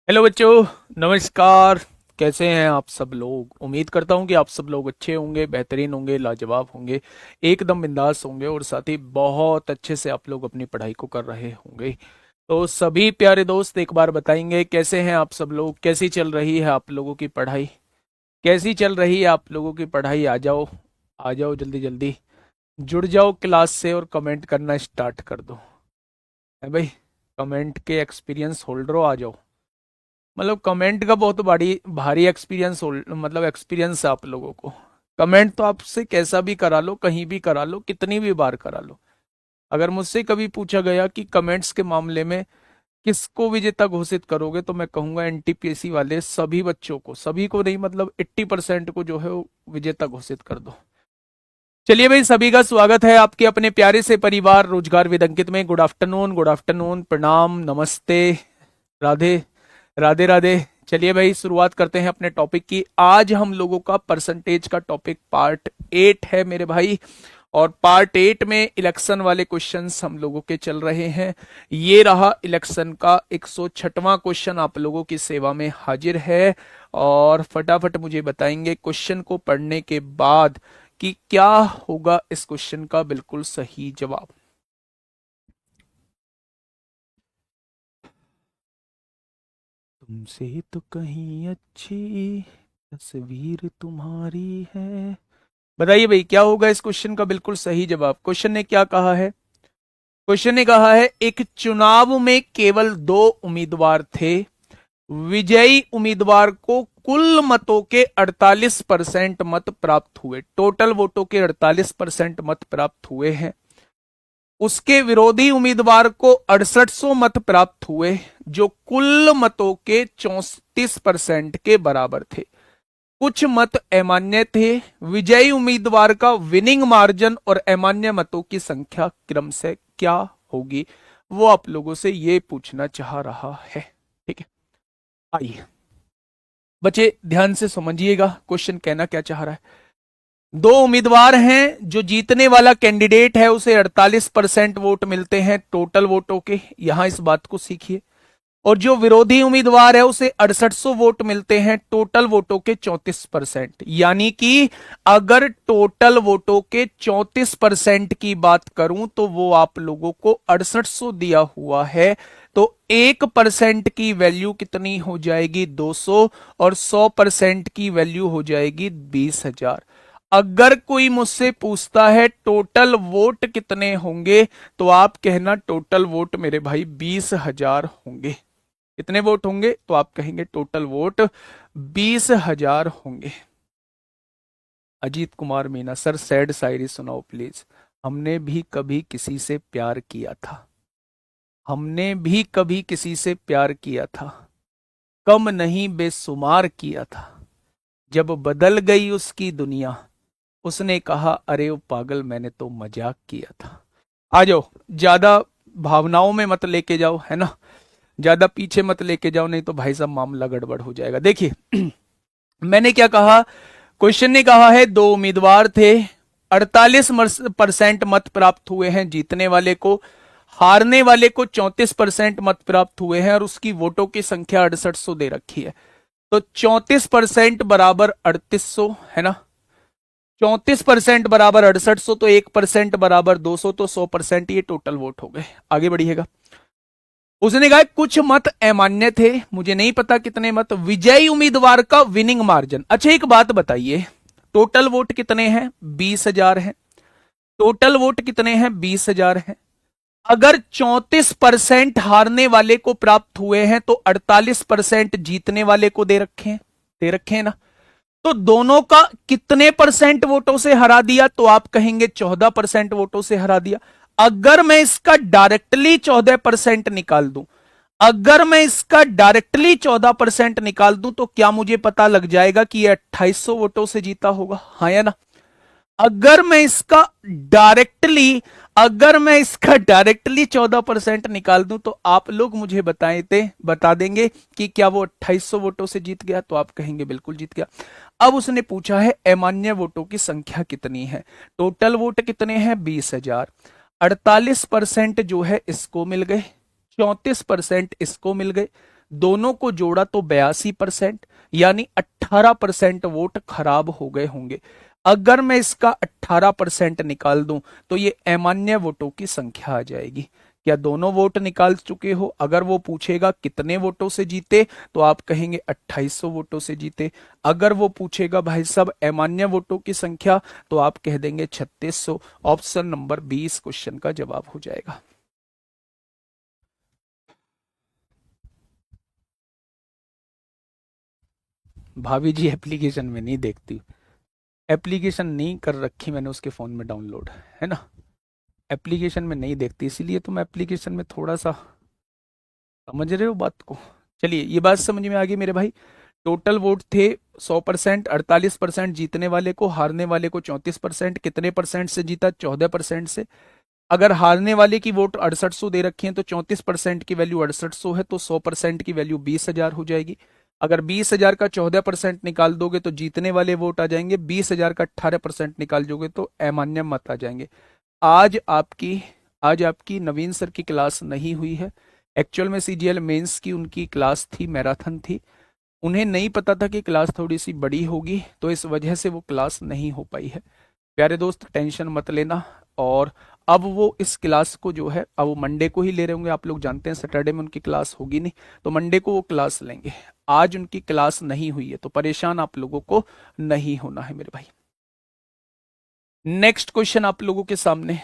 Hello बच्चों, नमस्कार। कैसे हैं आप सब लोग? उम्मीद करता हूं कि आप सब लोग अच्छे होंगे, बेहतरीन होंगे, लाजवाब होंगे, एकदम बिंदास होंगे और साथ ही बहुत अच्छे से आप लोग अपनी पढ़ाई को कर रहे होंगे। तो सभी प्यारे दोस्त एक बार बताएंगे कैसे हैं आप सब लोग, कैसी चल रही है आप लोगों की पढ़ाई, कैसी चल रही है आप लोगों की पढ़ाई? आ जाओ, आ जाओ, जल्दी जल्दी जुड़ जाओ क्लास से और कमेंट करना स्टार्ट कर दो। है भाई, कमेंट के एक्सपीरियंस होल्डरो आ जाओ। मतलब कमेंट का बहुत बड़ी भारी एक्सपीरियंस मतलब एक्सपीरियंस है आप लोगों को। कमेंट तो आपसे कैसा भी करा लो, कहीं भी करा लो, कितनी भी बार करा लो। अगर मुझसे कभी पूछा गया कि कमेंट्स के मामले में किसको विजेता घोषित करोगे, तो मैं कहूंगा एनटीपीएससी वाले सभी बच्चों को, सभी को नहीं मतलब 80% को जो है वो विजेता घोषित कर दो। चलिए भाई, सभी का स्वागत है आपके अपने प्यारे से परिवार रोजगार विद अंकित में। गुड आफ्टरनून, गुड आफ्टरनून, प्रणाम, नमस्ते, राधे राधे राधे। चलिए भाई, शुरुआत करते हैं अपने टॉपिक की। आज हम लोगों का परसेंटेज का टॉपिक पार्ट 8 है मेरे भाई। और पार्ट 8 में इलेक्शन वाले क्वेश्चंस हम लोगों के चल रहे हैं। ये रहा इलेक्शन का 106वां क्वेश्चन आप लोगों की सेवा में हाजिर है। और फटाफट मुझे बताएंगे क्वेश्चन को पढ़ने के बाद कि क्या होगा इस क्वेश्चन का बिल्कुल सही जवाब। तुमसे तो कहीं अच्छी तस्वीर तुम्हारी है। बताइए भाई, क्या होगा इस क्वेश्चन का बिल्कुल सही जवाब? क्वेश्चन ने क्या कहा है? क्वेश्चन ने कहा है एक चुनाव में केवल दो उम्मीदवार थे। विजयी उम्मीदवार को कुल मतों के 48% मत प्राप्त हुए। टोटल वोटों के 48% मत प्राप्त हुए हैं। उसके विरोधी उम्मीदवार को 6800 मत प्राप्त हुए, जो कुल मतों के 34% के बराबर थे। कुछ मत अमान्य थे। विजयी उम्मीदवार का विनिंग मार्जिन और अमान्य मतों की संख्या क्रम से क्या होगी, वो आप लोगों से ये पूछना चाह रहा है। ठीक है, आइए बच्चे ध्यान से समझिएगा क्वेश्चन कहना क्या चाह रहा है। दो उम्मीदवार हैं, जो जीतने वाला कैंडिडेट है उसे 48% वोट मिलते हैं टोटल वोटों के, यहां इस बात को सीखिए। और जो विरोधी उम्मीदवार है उसे 6800 वोट मिलते हैं टोटल वोटों के 34%। यानी कि अगर टोटल वोटों के 34% की बात करूं तो वो आप लोगों को 6800 दिया हुआ है। तो 1% की वैल्यू कितनी हो जाएगी? 200। और 100% की वैल्यू हो जाएगी 20,000। अगर कोई मुझसे पूछता है टोटल वोट कितने होंगे, तो आप कहना टोटल वोट मेरे भाई 20,000 होंगे। कितने वोट होंगे? तो आप कहेंगे टोटल वोट 20,000 होंगे। अजीत कुमार मीना सर, सैड शायरी सुनाओ प्लीज। हमने भी कभी किसी से प्यार किया था। हमने भी कभी किसी से प्यार किया था। कम नहीं बेशुमार किया था। जब बदल गई उसकी दुनिया, उसने कहा अरे वो पागल, मैंने तो मजाक किया था। आ जाओ, ज्यादा भावनाओं में मत लेके जाओ, है ना। ज्यादा पीछे मत लेके जाओ, नहीं तो भाई साहब मामला गड़बड़ हो जाएगा। देखिए मैंने क्या कहा? क्वेश्चन ने कहा है दो उम्मीदवार थे, 48% मत प्राप्त हुए हैं जीतने वाले को, हारने वाले को 34% मत प्राप्त हुए हैं और उसकी वोटों की संख्या 6800 दे रखी है। तो 34% बराबर 3800, है ना। 34% बराबर 6800, तो 1% बराबर 200, तो 100% ये टोटल वोट हो गए। आगे बढ़िएगा। उसने कहा कुछ मत अमान्य थे, मुझे नहीं पता कितने मत। विजयी उम्मीदवार का विनिंग मार्जिन। अच्छा एक बात बताइए, टोटल वोट कितने हैं? 20,000 है। टोटल वोट कितने हैं? 20,000 है। अगर 34% हारने वाले को प्राप्त हुए हैं तो 48% जीतने वाले को दे रखे हैं। दे रखे हैं ना। तो दोनों का कितने परसेंट वोटों से हरा दिया? तो आप कहेंगे 14% वोटों से हरा दिया। अगर मैं इसका डायरेक्टली 14% निकाल दूं, अगर मैं इसका डायरेक्टली 14% निकाल दूं, तो क्या मुझे पता लग जाएगा कि यह 2800 वोटों से जीता होगा? हाँ या ना। अगर मैं इसका डायरेक्टली अगर मैं इसका डायरेक्टली 14% निकाल दूं, तो आप लोग मुझे बता देंगे कि क्या वो 2800 वोटों से जीत गया? तो आप कहेंगे बिल्कुल जीत गया। अब उसने पूछा है अमान्य वोटों की संख्या कितनी है। टोटल वोट कितने हैं? 20,000। 48% जो है इसको मिल गए, 34% इसको मिल गए, दोनों को जोड़ा तो 82%, यानी 18% वोट खराब हो गए होंगे। अगर मैं इसका 18% निकाल दूं तो ये अमान्य वोटों की संख्या आ जाएगी। क्या दोनों वोट निकाल चुके हो? अगर वो पूछेगा कितने वोटों से जीते तो आप कहेंगे 2800 वोटों से जीते। अगर वो पूछेगा भाई साहब अमान्य वोटों की संख्या तो आप कह देंगे 3600। ऑप्शन नंबर 20 क्वेश्चन का जवाब हो जाएगा। भाभी जी एप्लीकेशन में नहीं देखती, एप्लीकेशन नहीं कर रखी मैंने उसके फोन में डाउनलोड, है ना, एप्लीकेशन में नहीं देखती, इसीलिए तो मैं एप्लीकेशन में थोड़ा सा, समझ रहे हो बात को। चलिए ये बात समझ में आ गई मेरे भाई। टोटल वोट थे 100%, 48% जीतने वाले को, हारने वाले को 34%। कितने परसेंट से जीता? 14% से। अगर हारने वाले की वोट 6800 दे रखी है तो 34% की वैल्यू 6800 है, तो 100% की वैल्यू 20,000 हो जाएगी। अगर 20,000 का 14% निकाल दोगे तो जीतने वाले वोट आ जाएंगे, 20,000 का 18% निकाल दोगे तो अमान्य मत आ जाएंगे। आज आपकी आज आपकी नवीन सर की क्लास नहीं हुई है। एक्चुअल में सीजीएल मेंस की उनकी क्लास थी, मैराथन थी। उन्हें नहीं पता था कि क्लास थोड़ी सी बड़ी होगी, तो इस वजह से वो क्लास नहीं हो पाई है। प्यारे दोस्त टेंशन मत लेना। और अब वो इस क्लास को जो है अब वो मंडे को ही ले रहे होंगे। आप लोग जानते हैं सैटरडे में उनकी क्लास होगी नहीं, तो मंडे को वो क्लास लेंगे। आज उनकी क्लास नहीं हुई है तो परेशान आप लोगों को नहीं होना है मेरे भाई। नेक्स्ट क्वेश्चन आप लोगों के सामने,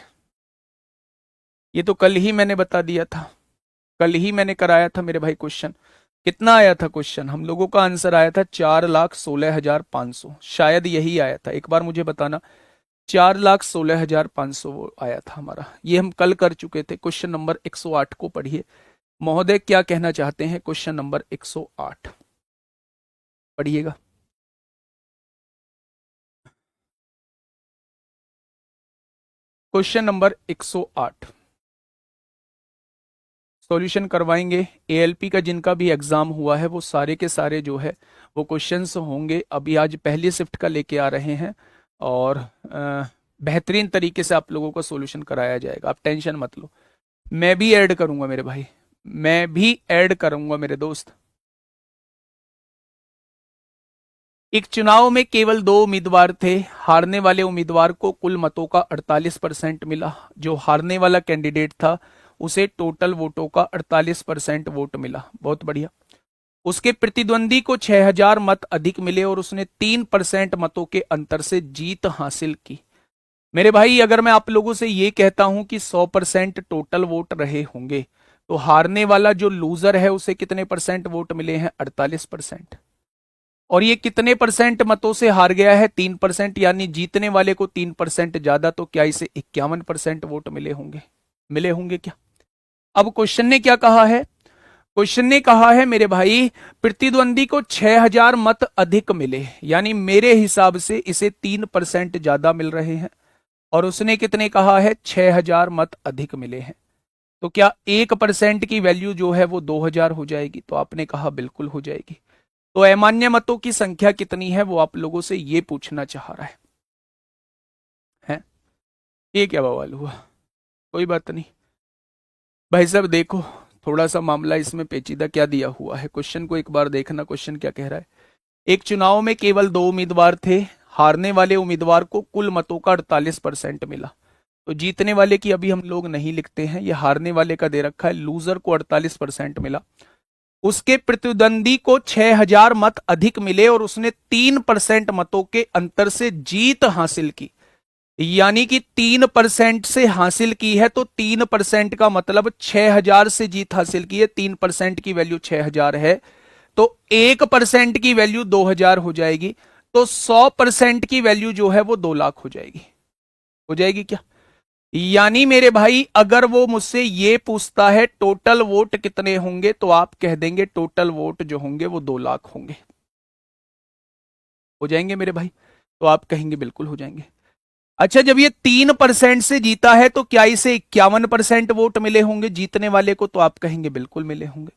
ये तो कल ही मैंने बता दिया था, कल ही मैंने कराया था मेरे भाई क्वेश्चन। कितना आया था क्वेश्चन? हम लोगों का आंसर आया था 4,16,500, शायद यही आया था, एक बार मुझे बताना। 4,16,500 वो आया था हमारा, ये हम कल कर चुके थे। क्वेश्चन नंबर 108 को पढ़िए। महोदय क्या कहना चाहते हैं? क्वेश्चन नंबर 108 पढ़िएगा। क्वेश्चन नंबर 108 सॉल्यूशन करवाएंगे। एएलपी का जिनका भी एग्जाम हुआ है वो सारे के सारे जो है वो क्वेश्चंस होंगे। अभी आज पहली शिफ्ट का लेके आ रहे हैं और बेहतरीन तरीके से आप लोगों को सॉल्यूशन कराया जाएगा, आप टेंशन मत लो। मैं भी ऐड करूंगा मेरे भाई, मैं भी ऐड करूंगा मेरे दोस्त। एक चुनाव में केवल 2 उम्मीदवार थे। हारने वाले उम्मीदवार को कुल मतों का 48% मिला। जो हारने वाला कैंडिडेट था उसे टोटल वोटों का 48% वोट मिला। बहुत बढ़िया। उसके प्रतिद्वंदी को 6,000 मत अधिक मिले और उसने 3% मतों के अंतर से जीत हासिल की। मेरे भाई अगर मैं आप लोगों से ये कहता हूं कि 100% टोटल वोट रहे होंगे तो हारने वाला जो लूजर है उसे कितने परसेंट वोट मिले हैं? 48%। और ये कितने परसेंट मतों से हार गया है? 3%, यानी जीतने वाले को 3% ज्यादा, तो क्या इसे 51% वोट मिले होंगे? मिले होंगे क्या? अब क्वेश्चन ने क्या कहा है? क्वेश्चन ने कहा है मेरे भाई प्रतिद्वंदी को 6,000 मत अधिक मिले, यानी मेरे हिसाब से इसे 3% ज्यादा मिल रहे हैं। और उसने कितने कहा है? 6,000 मत अधिक मिले हैं। तो क्या 1% की वैल्यू जो है वो 2,000 हो जाएगी? तो आपने कहा बिल्कुल हो जाएगी। तो अमान्य मतों की संख्या कितनी है वो आप लोगों से ये पूछना चाह रहा है? ये क्या बवाल हुआ? कोई बात नहीं भाई साहब, देखो थोड़ा सा मामला इसमें पेचीदा क्या दिया हुआ है, क्वेश्चन को एक बार देखना। क्वेश्चन क्या कह रहा है? एक चुनाव में केवल 2 उम्मीदवार थे। हारने वाले उम्मीदवार को कुल मतों का 48% मिला। तो जीतने वाले की अभी हम लोग नहीं लिखते हैं, ये हारने वाले का दे रखा है। लूजर को 48% मिला। उसके प्रतिद्वंदी को 6,000 मत अधिक मिले और उसने 3% मतों के अंतर से जीत हासिल की। यानी कि 3% से हासिल की है, तो 3% का मतलब 6,000 से जीत हासिल की है। 3% की वैल्यू 6,000 है, तो 1% की वैल्यू 2,000 हो जाएगी। तो 100% की वैल्यू जो है वो 2 लाख हो जाएगी। हो जाएगी क्या? यानी मेरे भाई अगर वो मुझसे ये पूछता है टोटल वोट कितने होंगे, तो आप कह देंगे टोटल वोट जो होंगे वो 2 लाख होंगे। हो जाएंगे मेरे भाई? तो आप कहेंगे बिल्कुल हो जाएंगे। अच्छा, जब ये 3% से जीता है तो क्या इसे 51% वोट मिले होंगे जीतने वाले को? तो आप कहेंगे बिल्कुल मिले होंगे।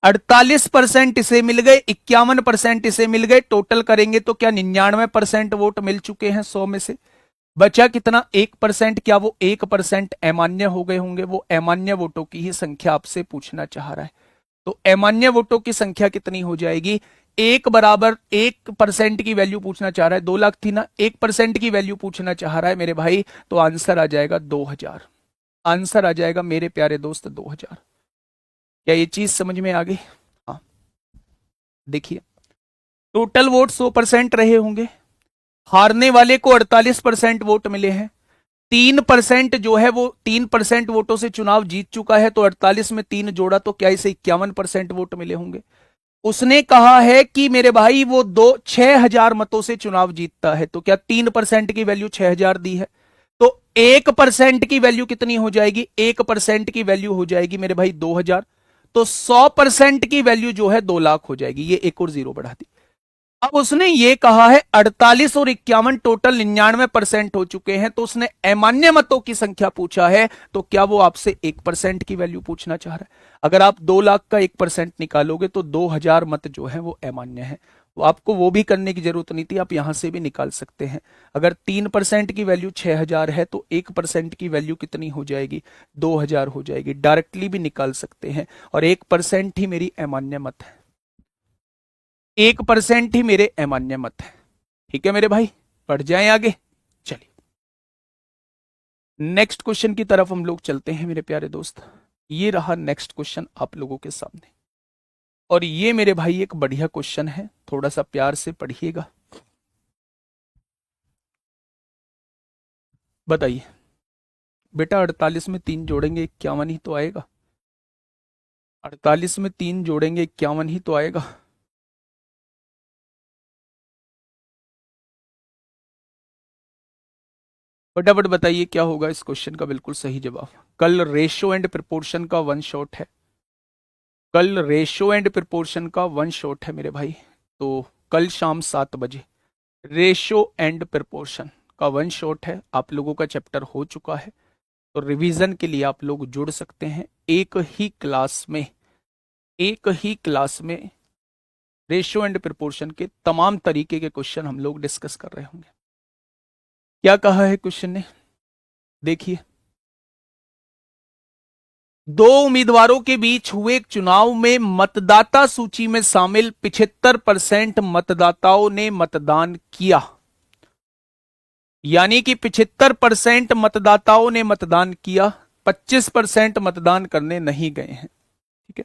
48% इसे मिल गए, 51% इसे मिल गए, टोटल करेंगे तो क्या 99% वोट मिल चुके हैं 100 में से? बचा कितना? 1%। क्या वो 1% अमान्य हो गए होंगे? वो अमान्य वोटों की ही संख्या आपसे पूछना चाह रहा है। तो अमान्य वोटों की संख्या कितनी हो जाएगी? 1% की वैल्यू पूछना चाह रहा है, 2 लाख थी ना, 1% की वैल्यू पूछना चाह रहा है मेरे भाई, तो आंसर आ जाएगा 2000। आंसर आ जाएगा मेरे प्यारे दोस्त 2000। क्या ये चीज समझ में आ गई? हाँ, देखिए टोटल वोट 100% रहे होंगे, हारने वाले को 48% वोट मिले हैं, 3% जो है वो 3% वोटों से चुनाव जीत चुका है, तो 48 में 3 जोड़ा तो क्या इसे 51% वोट मिले होंगे। उसने कहा है कि मेरे भाई वो 6000 मतों से चुनाव जीतता है, तो क्या 3% की वैल्यू 6000 दी है, तो 1% की वैल्यू कितनी हो जाएगी? 1% की वैल्यू हो जाएगी मेरे भाई 2000, तो 100% की वैल्यू जो है 2 लाख हो जाएगी। ये एक और जीरो बढ़ा दी। अब उसने ये कहा है 48 और 51 टोटल 99% हो चुके हैं, तो उसने अमान्य मतों की संख्या पूछा है, तो क्या वो आपसे 1% की वैल्यू पूछना चाह रहा है? अगर आप 2 लाख का 1% निकालोगे तो 2000 मत जो है वो अमान्य है। आपको वो भी करने की जरूरत नहीं थी, आप यहां से भी निकाल सकते हैं। अगर 3% की वैल्यू 6000 है तो 1% की वैल्यू कितनी हो जाएगी? 2000 हो जाएगी। डायरेक्टली भी निकाल सकते हैं, और 1% ही मेरी अमान्य मत है, 1% ही मेरे अमान्य मत है। ठीक है मेरे भाई, बढ़ जाएं आगे। चलिए नेक्स्ट क्वेश्चन की तरफ हम लोग चलते हैं मेरे प्यारे दोस्त। ये रहा नेक्स्ट क्वेश्चन आप लोगों के सामने, और ये मेरे भाई एक बढ़िया क्वेश्चन है, थोड़ा सा प्यार से पढ़िएगा। बताइए बेटा, 48 में 3 जोड़ेंगे 51 ही तो आएगा। 48 में 3 जोड़ेंगे 51 ही तो आएगा। फटाफट बताइए क्या होगा इस क्वेश्चन का बिल्कुल सही जवाब। कल रेशो एंड प्रोपोर्शन का वन शॉट है, कल रेशो एंड प्रोपोर्शन का वन शॉट है मेरे भाई। तो कल शाम 7 बजे रेशो एंड प्रोपोर्शन का वन शॉट है। आप लोगों का चैप्टर हो चुका है, तो रिवीजन के लिए आप लोग जुड़ सकते हैं। एक ही क्लास में, एक ही क्लास में रेशो एंड प्रोपोर्शन के तमाम तरीके के क्वेश्चन हम लोग डिस्कस कर रहे होंगे। क्या कहा है क्वेश्चन ने? देखिए, दो उम्मीदवारों के बीच हुए चुनाव में मतदाता सूची में शामिल 75% मतदाताओं ने मतदान किया, यानी कि 75% मतदाताओं ने मतदान किया, 25% मतदान करने नहीं गए हैं। ठीक है,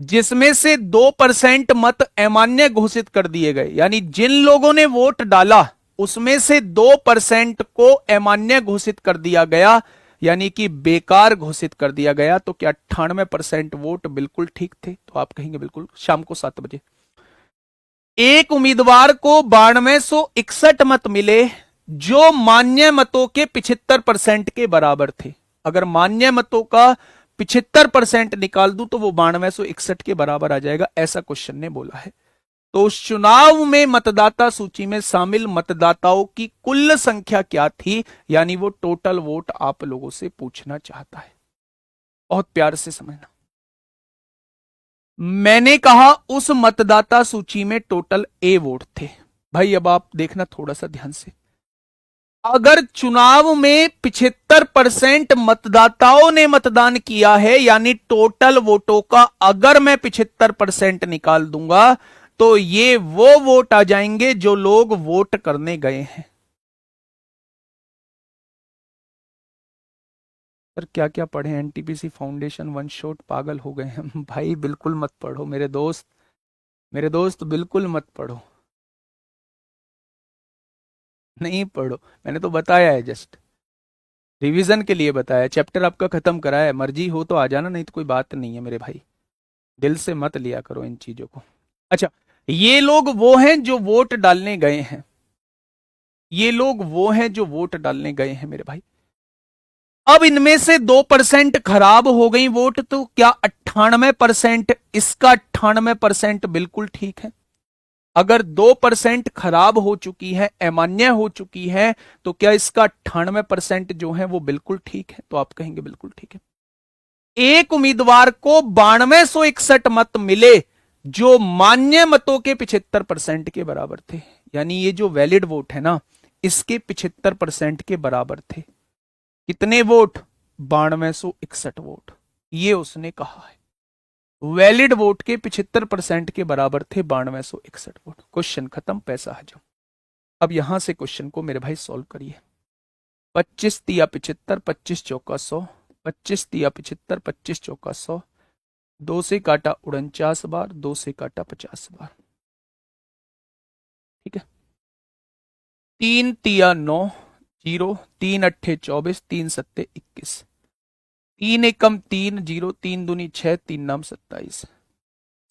जिसमें से 2% मत अमान्य घोषित कर दिए गए, यानी जिन लोगों ने वोट डाला उसमें से 2% को अमान्य घोषित कर दिया गया, यानी कि बेकार घोषित कर दिया गया। तो क्या 98% वोट बिल्कुल ठीक थे? तो आप कहेंगे बिल्कुल। शाम को 7 बजे एक उम्मीदवार को 9261 मत मिले, जो मान्य मतों के 75% के बराबर थे। अगर मान्य मतों का 75% निकाल दूं तो वो 9261 के बराबर आ जाएगा, ऐसा क्वेश्चन ने बोला है। तो उस चुनाव में मतदाता सूची में शामिल मतदाताओं की कुल संख्या क्या थी, यानी वो टोटल वोट आप लोगों से पूछना चाहता है। बहुत प्यार से समझना। मैंने कहा उस मतदाता सूची में टोटल ए वोट थे। भाई अब आप देखना थोड़ा सा ध्यान से, अगर चुनाव में 75% मतदाताओं ने मतदान किया है, यानी टोटल वोटों का अगर मैं 75% निकाल दूंगा, तो ये वो वोट आ जाएंगे जो लोग वोट करने गए हैं। सर क्या क्या पढ़े? एनटीपीसी फाउंडेशन वन शॉट, पागल हो गए हैं भाई। बिल्कुल मत पढ़ो मेरे दोस्त, मेरे दोस्त बिल्कुल मत पढ़ो, नहीं पढ़ो। मैंने तो बताया है, जस्ट रिवीजन के लिए बताया। चैप्टर आपका खत्म करा है, मर्जी हो तो आ जाना, नहीं तो कोई बात नहीं है मेरे भाई। दिल से मत लिया करो इन चीजों को। अच्छा, ये लोग वो हैं जो वोट डालने गए हैं, ये लोग वो हैं जो वोट डालने गए हैं मेरे भाई। अब इनमें से 2% खराब हो गई वोट, तो क्या 98%? इसका 98% बिल्कुल ठीक है। अगर 2% खराब हो चुकी है, अमान्य हो चुकी है, तो क्या इसका 98% जो है वो बिल्कुल ठीक है? तो आप कहेंगे बिल्कुल ठीक है। एक उम्मीदवार को 9261 मत मिले, जो मान्य मतों के 75% के बराबर थे, यानी ये जो वैलिड वोट है ना, इसके 75% के बराबर थे। कितने वोट? 9261 वोट, ये उसने कहा है। वैलिड वोट के 75% के बराबर थे 9261 वोट। क्वेश्चन खत्म, पैसा हजम। अब यहां से क्वेश्चन को मेरे भाई सॉल्व करिए। 25 तिया 75, 25 चौका 100, 25 तिया 75, 25 चौका 100, 2 से काटा 49 बार, 2 से काटा 50 बार। ठीक है। 3 तिया 9, 0, 3 अट्ठे 24, 3 सत्ते 21, 3 एकम 3, 0, 3 दूनी 6, 3 नाम 27,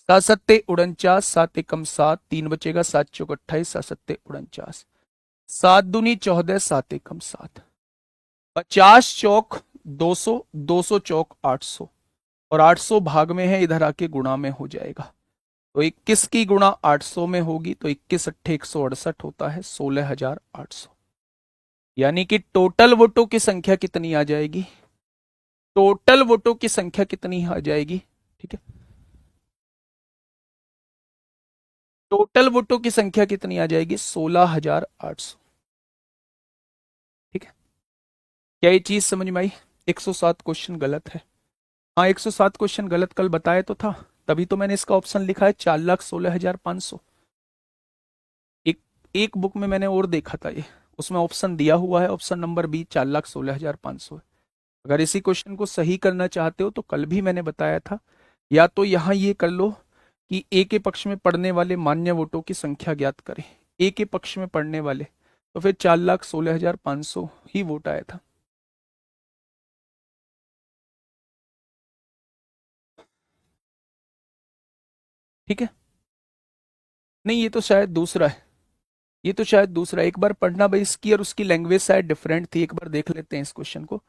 7 सत्ते 49, 7 एकम 7, 3 बचेगा, 7 चौक 28, 7 सत्ते 49, 7 दूनी 14, 7 एकम 7, 50 चौक 200, 200 चौक 800, और 800 भाग में है, इधर आके गुणा में हो जाएगा। तो 21 की गुणा 800 में होगी, तो 21 अट्ठे 168 होता है 16,800। यानी कि टोटल वोटों की संख्या कितनी आ जाएगी? टोटल वोटों की संख्या कितनी आ जाएगी? ठीक है, टोटल वोटों की संख्या कितनी आ जाएगी? 16,800। ठीक है, क्या ये चीज समझ में आई? 107 क्वेश्चन गलत है। हाँ, 107 क्वेश्चन गलत कल बताया तो था, तभी तो मैंने इसका ऑप्शन लिखा है 4,16,500। एक एक बुक में मैंने और देखा था ये, उसमें ऑप्शन दिया हुआ है, ऑप्शन नंबर बी 4,16,500 है। अगर इसी क्वेश्चन को सही करना चाहते हो तो कल भी मैंने बताया था, या तो यहां ये कर लो कि ए के पक्ष में पड़ने वाले मान्य वोटों की संख्या ज्ञात करें। ए के पक्ष में पड़ने वाले, तो फिर 4,16,500 ही वोट आया था। ठीक है, नहीं ये तो शायद दूसरा है, ये तो शायद दूसरा है। एक बार पढ़ना भाई, इसकी और उसकी लैंग्वेज शायद डिफरेंट थी, एक बार देख लेते हैं इस क्वेश्चन को।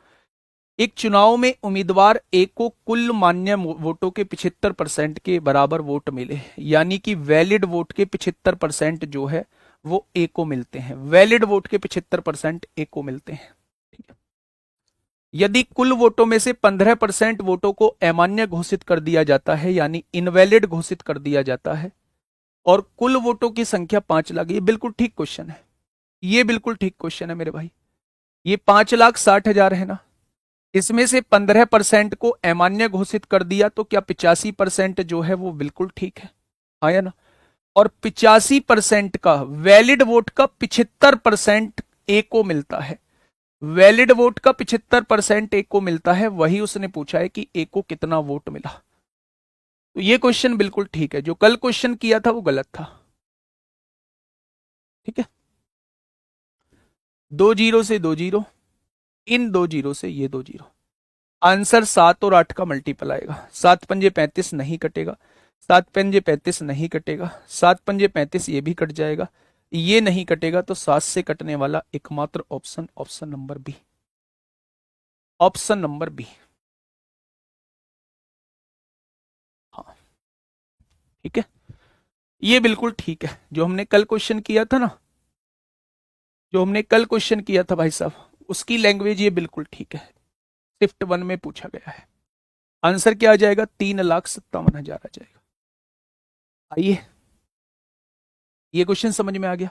एक चुनाव में उम्मीदवार ए को कुल मान्य वोटों के 75% के बराबर वोट मिले, यानी कि वैलिड वोट के 75% जो है वो ए को मिलते हैं। वैलिड वोट के 75% ए को मिलते हैं। ठीक है। यदि कुल वोटों में से 15% वोटों को अमान्य घोषित कर दिया जाता है, यानी इनवैलिड घोषित कर दिया जाता है, और कुल वोटों की संख्या 5 लाख, ये बिल्कुल ठीक क्वेश्चन है, ये बिल्कुल ठीक क्वेश्चन है मेरे भाई। ये 5,60,000 है ना, इसमें से 15% को अमान्य घोषित कर दिया, तो क्या 85% जो है वो बिल्कुल ठीक है? हाँ या ना? और 85% का वैलिड वोट का 75% ए को मिलता है। वैलिड वोट का 75% ए को मिलता है, वही उसने पूछा है कि ए को कितना वोट मिला। तो ये क्वेश्चन बिल्कुल ठीक है, जो कल क्वेश्चन किया था वो गलत था। ठीक है, 2 जीरो से 2 जीरो, इन 2 जीरो से ये 2 जीरो, आंसर 7 और 8 का मल्टीपल आएगा। 7 पंजे 35 नहीं कटेगा, 7 पंजे 35 नहीं कटेगा, 7 पंजे 35 ये भी कट जाएगा, ये नहीं कटेगा, तो 7 से कटने वाला एकमात्र option option number B, option number B. हाँ, ठीक है, ये बिल्कुल ठीक है। जो हमने कल क्वेश्चन किया था ना, जो हमने कल क्वेश्चन किया था भाई साहब, उसकी लैंग्वेज ये बिल्कुल ठीक है, शिफ्ट 1 में पूछा गया है। आंसर क्या आ जाएगा? 3,57,000 आ जाएगा। आइए, ये क्वेश्चन समझ में आ गया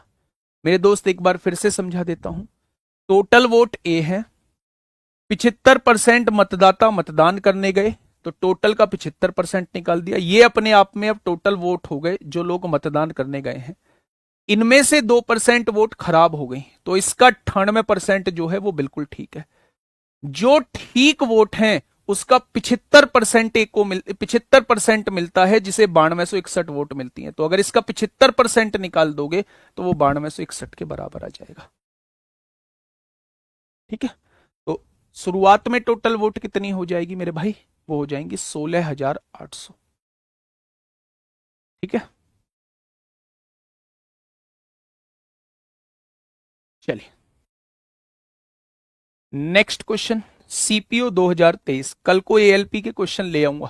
मेरे दोस्त? एक बार फिर से समझा देता हूं। टोटल वोट ए है, 75% मतदाता मतदान करने गए, तो टोटल का 75% निकाल दिया। ये अपने आप में अब टोटल वोट हो गए जो लोग मतदान करने गए हैं। इनमें से 2% वोट खराब हो गई, तो इसका 98% जो है वो बिल्कुल ठीक है। जो ठीक वोट हैं उसका 75% को 75% मिलता है, जिसे 9261 वोट मिलती है। तो अगर इसका 75% निकाल दोगे तो वो 9261 के बराबर आ जाएगा। ठीक है, तो शुरुआत में टोटल वोट कितनी हो जाएगी मेरे भाई? वो हो जाएंगी 16,800। ठीक है, चलिए नेक्स्ट क्वेश्चन। सीपीओ 2023, कल को एएलपी के क्वेश्चन ले आऊंगा,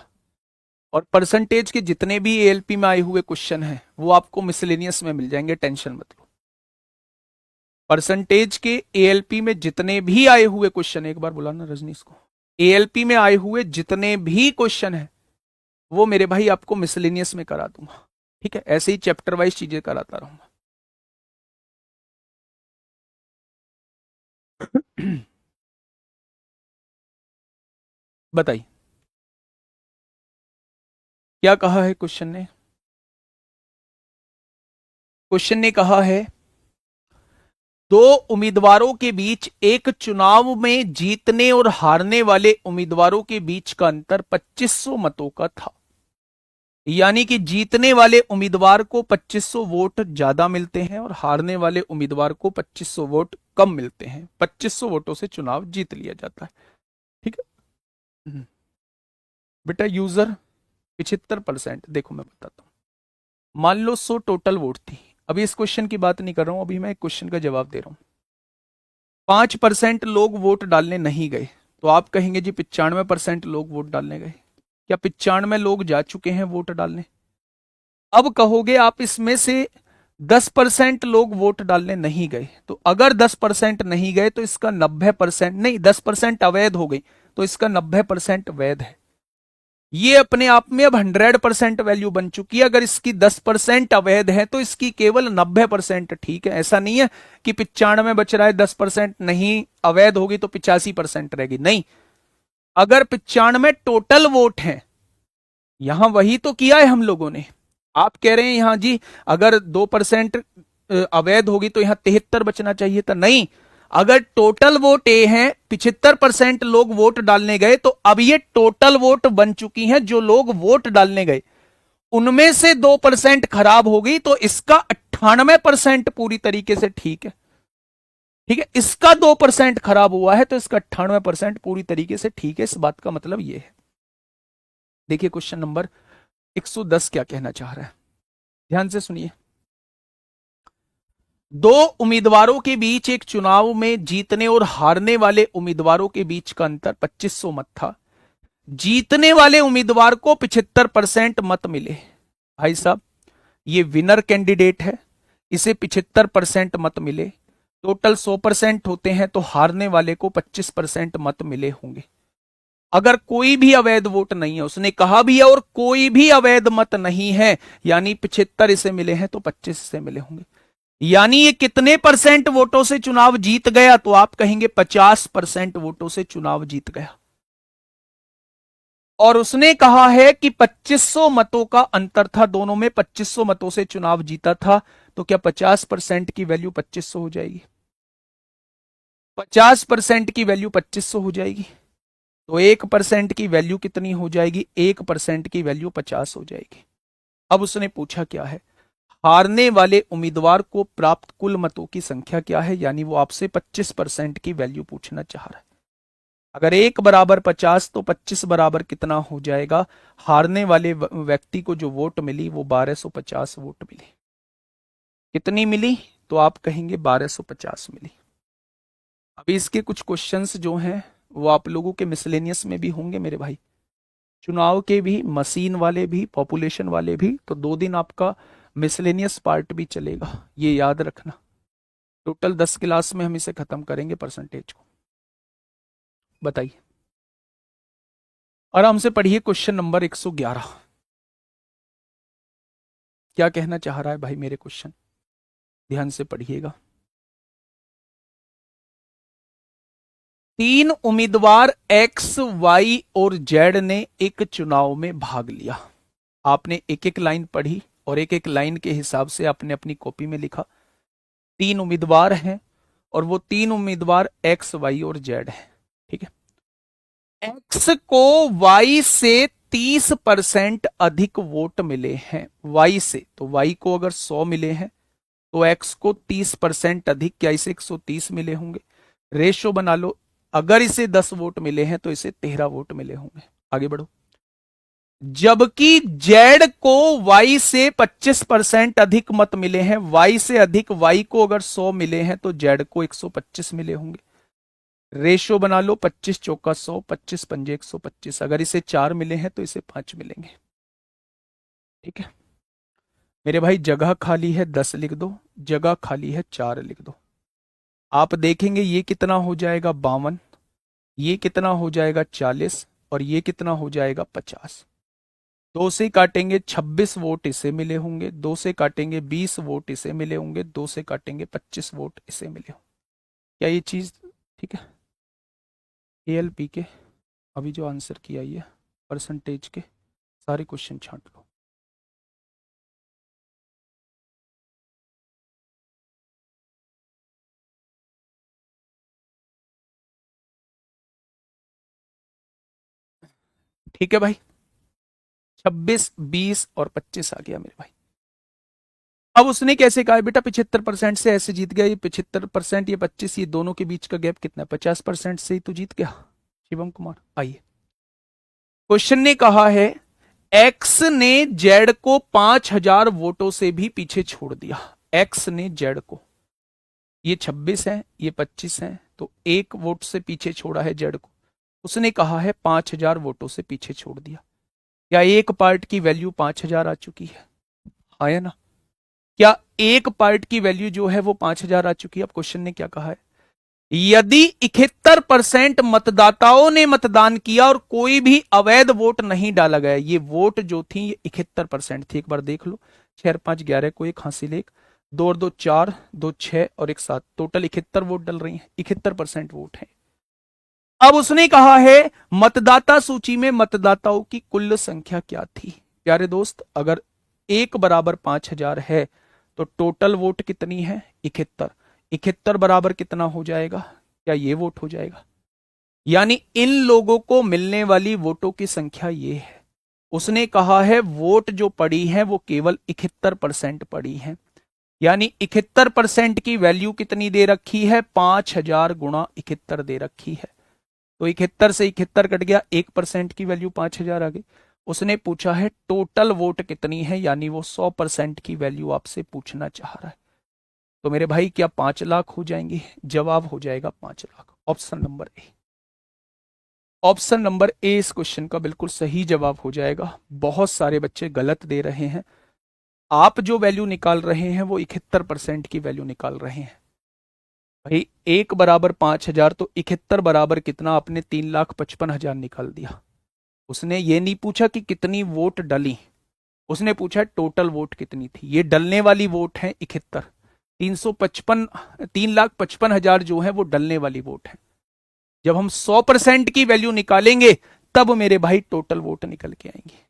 और परसेंटेज के जितने भी एएलपी में आए हुए क्वेश्चन हैं वो आपको मिसलेनियस में मिल जाएंगे, टेंशन मत लो। परसेंटेज के एएलपी में जितने भी आए हुए क्वेश्चन, एक बार बुलाना रजनीश को, एएलपी में आए हुए जितने भी क्वेश्चन हैं वो मेरे भाई आपको मिसलेनियस में करा दूंगा। ठीक है, ऐसे ही चैप्टर वाइज चीजें कराता रहूंगा। बताइए। क्या कहा है क्वेश्चन ने? क्वेश्चन ने कहा है दो उम्मीदवारों के बीच एक चुनाव में जीतने और हारने वाले उम्मीदवारों के बीच का अंतर 2500 मतों का था। यानी कि जीतने वाले उम्मीदवार को 2500 वोट ज्यादा मिलते हैं और हारने वाले उम्मीदवार को 2500 वोट कम मिलते हैं। 2500 वोटों से चुनाव जीत लिया जाता है। ठीक है। बेटा यूजर 75%। देखो मैं बताता हूं, मान लो 100 टोटल वोट थी। अभी इस क्वेश्चन की बात नहीं कर रहा हूं, अभी मैं एक क्वेश्चन का जवाब दे रहा हूं। 5% लोग वोट डालने नहीं गए, तो आप कहेंगे जी 95% लोग वोट डालने गए। क्या 95 लोग जा चुके हैं वोट डालने? अब कहोगे आप इसमें से 10% लोग वोट डालने नहीं गए, तो अगर 10% नहीं गए तो इसका 90% नहीं, 10% अवैध हो गई तो इसका 90% वैध है। ये अपने आप में अब 100% वैल्यू बन चुकी है। अगर इसकी 10% अवैध है तो इसकी केवल 90% ठीक है। ऐसा नहीं है कि 95 बच रहा है, 10% नहीं अवैध होगी तो 85% रहेगी, नहीं। अगर 95 टोटल वोट है, यहां वही तो किया है हम लोगों ने। आप कह रहे हैं यहां जी अगर 2% अवैध होगी तो यहां 73 बचना चाहिए था, नहीं। अगर टोटल वोट ए है, 75% लोग वोट डालने गए, तो अब ये टोटल वोट बन चुकी हैं। जो लोग वोट डालने गए उनमें से 2% खराब हो गई, तो इसका 98% पूरी तरीके से ठीक है। ठीक है, इसका 2% खराब हुआ है तो इसका 98% पूरी तरीके से ठीक है। इस बात का मतलब यह है। देखिए क्वेश्चन नंबर 110 क्या कहना चाह रहा है, ध्यान से सुनिए। दो उम्मीदवारों के बीच एक चुनाव में जीतने और हारने वाले उम्मीदवारों के बीच का अंतर 2500 मत था। जीतने वाले उम्मीदवार को 75% मत मिले। भाई साहब, ये विनर कैंडिडेट है, इसे 75% मत मिले। टोटल 100% होते हैं तो हारने वाले को 25% मत मिले होंगे। अगर कोई भी अवैध वोट नहीं है, उसने कहा भी है, और कोई भी अवैध मत नहीं है, यानी 75 इसे मिले हैं तो 25 इसे मिले होंगे। यानी ये कितने परसेंट वोटों से चुनाव जीत गया? तो आप कहेंगे 50% वोटों से चुनाव जीत गया। और उसने कहा है कि 2500 मतों का अंतर था दोनों में, 2500 मतों से चुनाव जीता था। तो क्या 50% की वैल्यू 2500 हो जाएगी? 50% की वैल्यू 2500 हो जाएगी। तो 1% की वैल्यू कितनी हो जाएगी? 1% की वैल्यू 50 हो जाएगी। अब उसने पूछा क्या है, हारने वाले उम्मीदवार को प्राप्त कुल मतों की संख्या क्या है, यानी वो आपसे 25% की वैल्यू पूछना चाह रहा है। अगर 1 बराबर 50 तो 25 बराबर कितना हो जाएगा? हारने वाले व्यक्ति को जो वोट मिली वो 1250 वोट मिली। कितनी मिली? तो आप कहेंगे 1250 मिली। अभी इसके कुछ क्वेश्चंस जो हैं वो आप लोगों के मिसलेनियस में भी होंगे मेरे भाई, चुनाव के भी, मशीन वाले भी, पॉपुलेशन वाले भी। तो 2 दिन आपका मिसलेनियस पार्ट भी चलेगा, ये याद रखना। टोटल 10 क्लास में हम इसे खत्म करेंगे परसेंटेज को। बताइए, आराम से पढ़िए क्वेश्चन नंबर 111। क्या कहना चाह रहा है भाई मेरे क्वेश्चन, ध्यान से पढ़िएगा। 3 उम्मीदवार एक्स, वाई और जेड ने एक चुनाव में भाग लिया। आपने एक एक लाइन पढ़ी और एक एक लाइन के हिसाब से आपने अपनी कॉपी में लिखा। 3 उम्मीदवार हैं और वो 3 उम्मीदवार एक्स, वाई और जेड हैं। ठीक है, एक्स को वाई से 30% अधिक वोट मिले हैं। वाई से, तो वाई को अगर 100 मिले हैं तो एक्स को 30% अधिक, क्या इसे 130 मिले होंगे? रेशो बना लो। अगर इसे 10 वोट मिले हैं तो इसे 13 वोट मिले होंगे। आगे बढ़ो। जबकि जेड को वाई से 25% अधिक मत मिले हैं। वाई से अधिक, वाई को अगर 100 मिले हैं तो जेड को 125 मिले होंगे। रेशो बना लो, 25 चौका 100, 25 पंजे 125। अगर इसे 4 मिले हैं तो इसे 5 मिलेंगे। ठीक है मेरे भाई, जगह खाली है 10 लिख दो, जगह खाली है 4 लिख दो। आप देखेंगे ये कितना हो जाएगा 52, ये कितना हो जाएगा 40 और ये कितना हो जाएगा 50। 2 से काटेंगे 26 वोट इसे मिले होंगे, 2 से काटेंगे 20 वोट इसे मिले होंगे, 2 से काटेंगे 25 वोट इसे मिले होंगे। क्या ये चीज ठीक है? ALP के अभी जो आंसर किया ये परसेंटेज के सारे क्वेश्चन छांट लो। ठीक है भाई, 26, 20 और 25 आ गया मेरे भाई। अब उसने कैसे कहा बेटा 75% से ऐसे जीत गया, ये 75%, ये 25, ये दोनों के बीच का गैप कितना है, 50% से ही तो जीत गया शिवम कुमार। आइए, क्वेश्चन ने कहा है एक्स ने जेड को 5000 वोटों से भी पीछे छोड़ दिया। एक्स ने जेड को, ये 26 है, ये 25 है, तो एक वोट से पीछे छोड़ा है जेड को। उसने कहा है 5000 वोटों से पीछे छोड़ दिया। क्या एक पार्ट की वैल्यू 5000 आ चुकी है? हाँ या ना? क्या एक पार्ट की वैल्यू जो है वो 5000 आ चुकी है? अब क्वेश्चन ने क्या कहा है, यदि 71% मतदाताओं ने मतदान किया और कोई भी अवैध वोट नहीं डाला गया, ये वोट जो थी ये 71% थी, एक बार देख लो, 6 5 11 को एक हासिल, एक 2 और 2 4, 2 6 और एक 7, टोटल 71 वोट डल रही है, 71% वोट है। अब उसने कहा है मतदाता सूची में मतदाताओं की कुल संख्या क्या थी। प्यारे दोस्त, अगर एक बराबर 5000 है तो टोटल वोट कितनी है, 71। 71 बराबर कितना हो जाएगा, क्या ये वोट हो जाएगा? यानी इन लोगों को मिलने वाली वोटों की संख्या ये है। उसने कहा है वोट जो पड़ी है वो केवल 71% पड़ी है, यानी 71% की वैल्यू कितनी दे रखी है, 5000 गुणा 71 दे रखी है। तो 71 से 71 कट गया, 1% की वैल्यू 5000 आ गई। उसने पूछा है टोटल वोट कितनी है, यानी वो 100% की वैल्यू आपसे पूछना चाह रहा है। तो मेरे भाई क्या 5 लाख हो जाएंगे? जवाब हो जाएगा 5 lakh, option number A. Option number A इस क्वेश्चन का बिल्कुल सही जवाब हो जाएगा। बहुत सारे बच्चे गलत दे रहे हैं, आप जो वैल्यू निकाल रहे हैं वो 71% की वैल्यू निकाल रहे हैं। भाई एक बराबर 5000, तो 71 बराबर कितना, आपने 3,55,000 निकाल दिया। उसने ये नहीं पूछा कि कितनी वोट डली, उसने पूछा टोटल वोट कितनी थी। ये डलने वाली वोट है 71, 3,55,000 जो है वो डलने वाली वोट है। जब हम 100% की वैल्यू निकालेंगे तब मेरे भाई टोटल वोट निकल के आएंगे।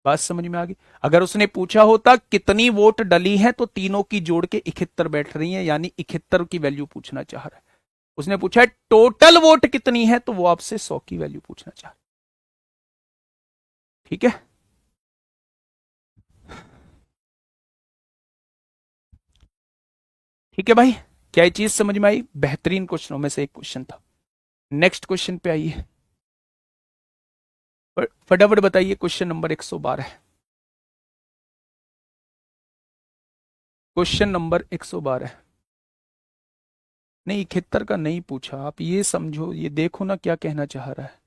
बात समझ में आ गई? अगर उसने पूछा होता कितनी वोट डली है तो तीनों की जोड़ के 71 बैठ रही है, यानी 71 की वैल्यू पूछना चाह रहा है। उसने पूछा टोटल वोट कितनी है तो वो आपसे 100 की वैल्यू पूछना चाह रहा है। ठीक है, ठीक है भाई, क्या ये चीज समझ में आई? बेहतरीन क्वेश्चनों में से एक क्वेश्चन था। नेक्स्ट क्वेश्चन पे आइए, फटाफट बताइए, क्वेश्चन नंबर 112। Question number 112। नहीं 71 का नहीं पूछा, आप ये समझो, ये देखो ना क्या कहना चाह रहा है।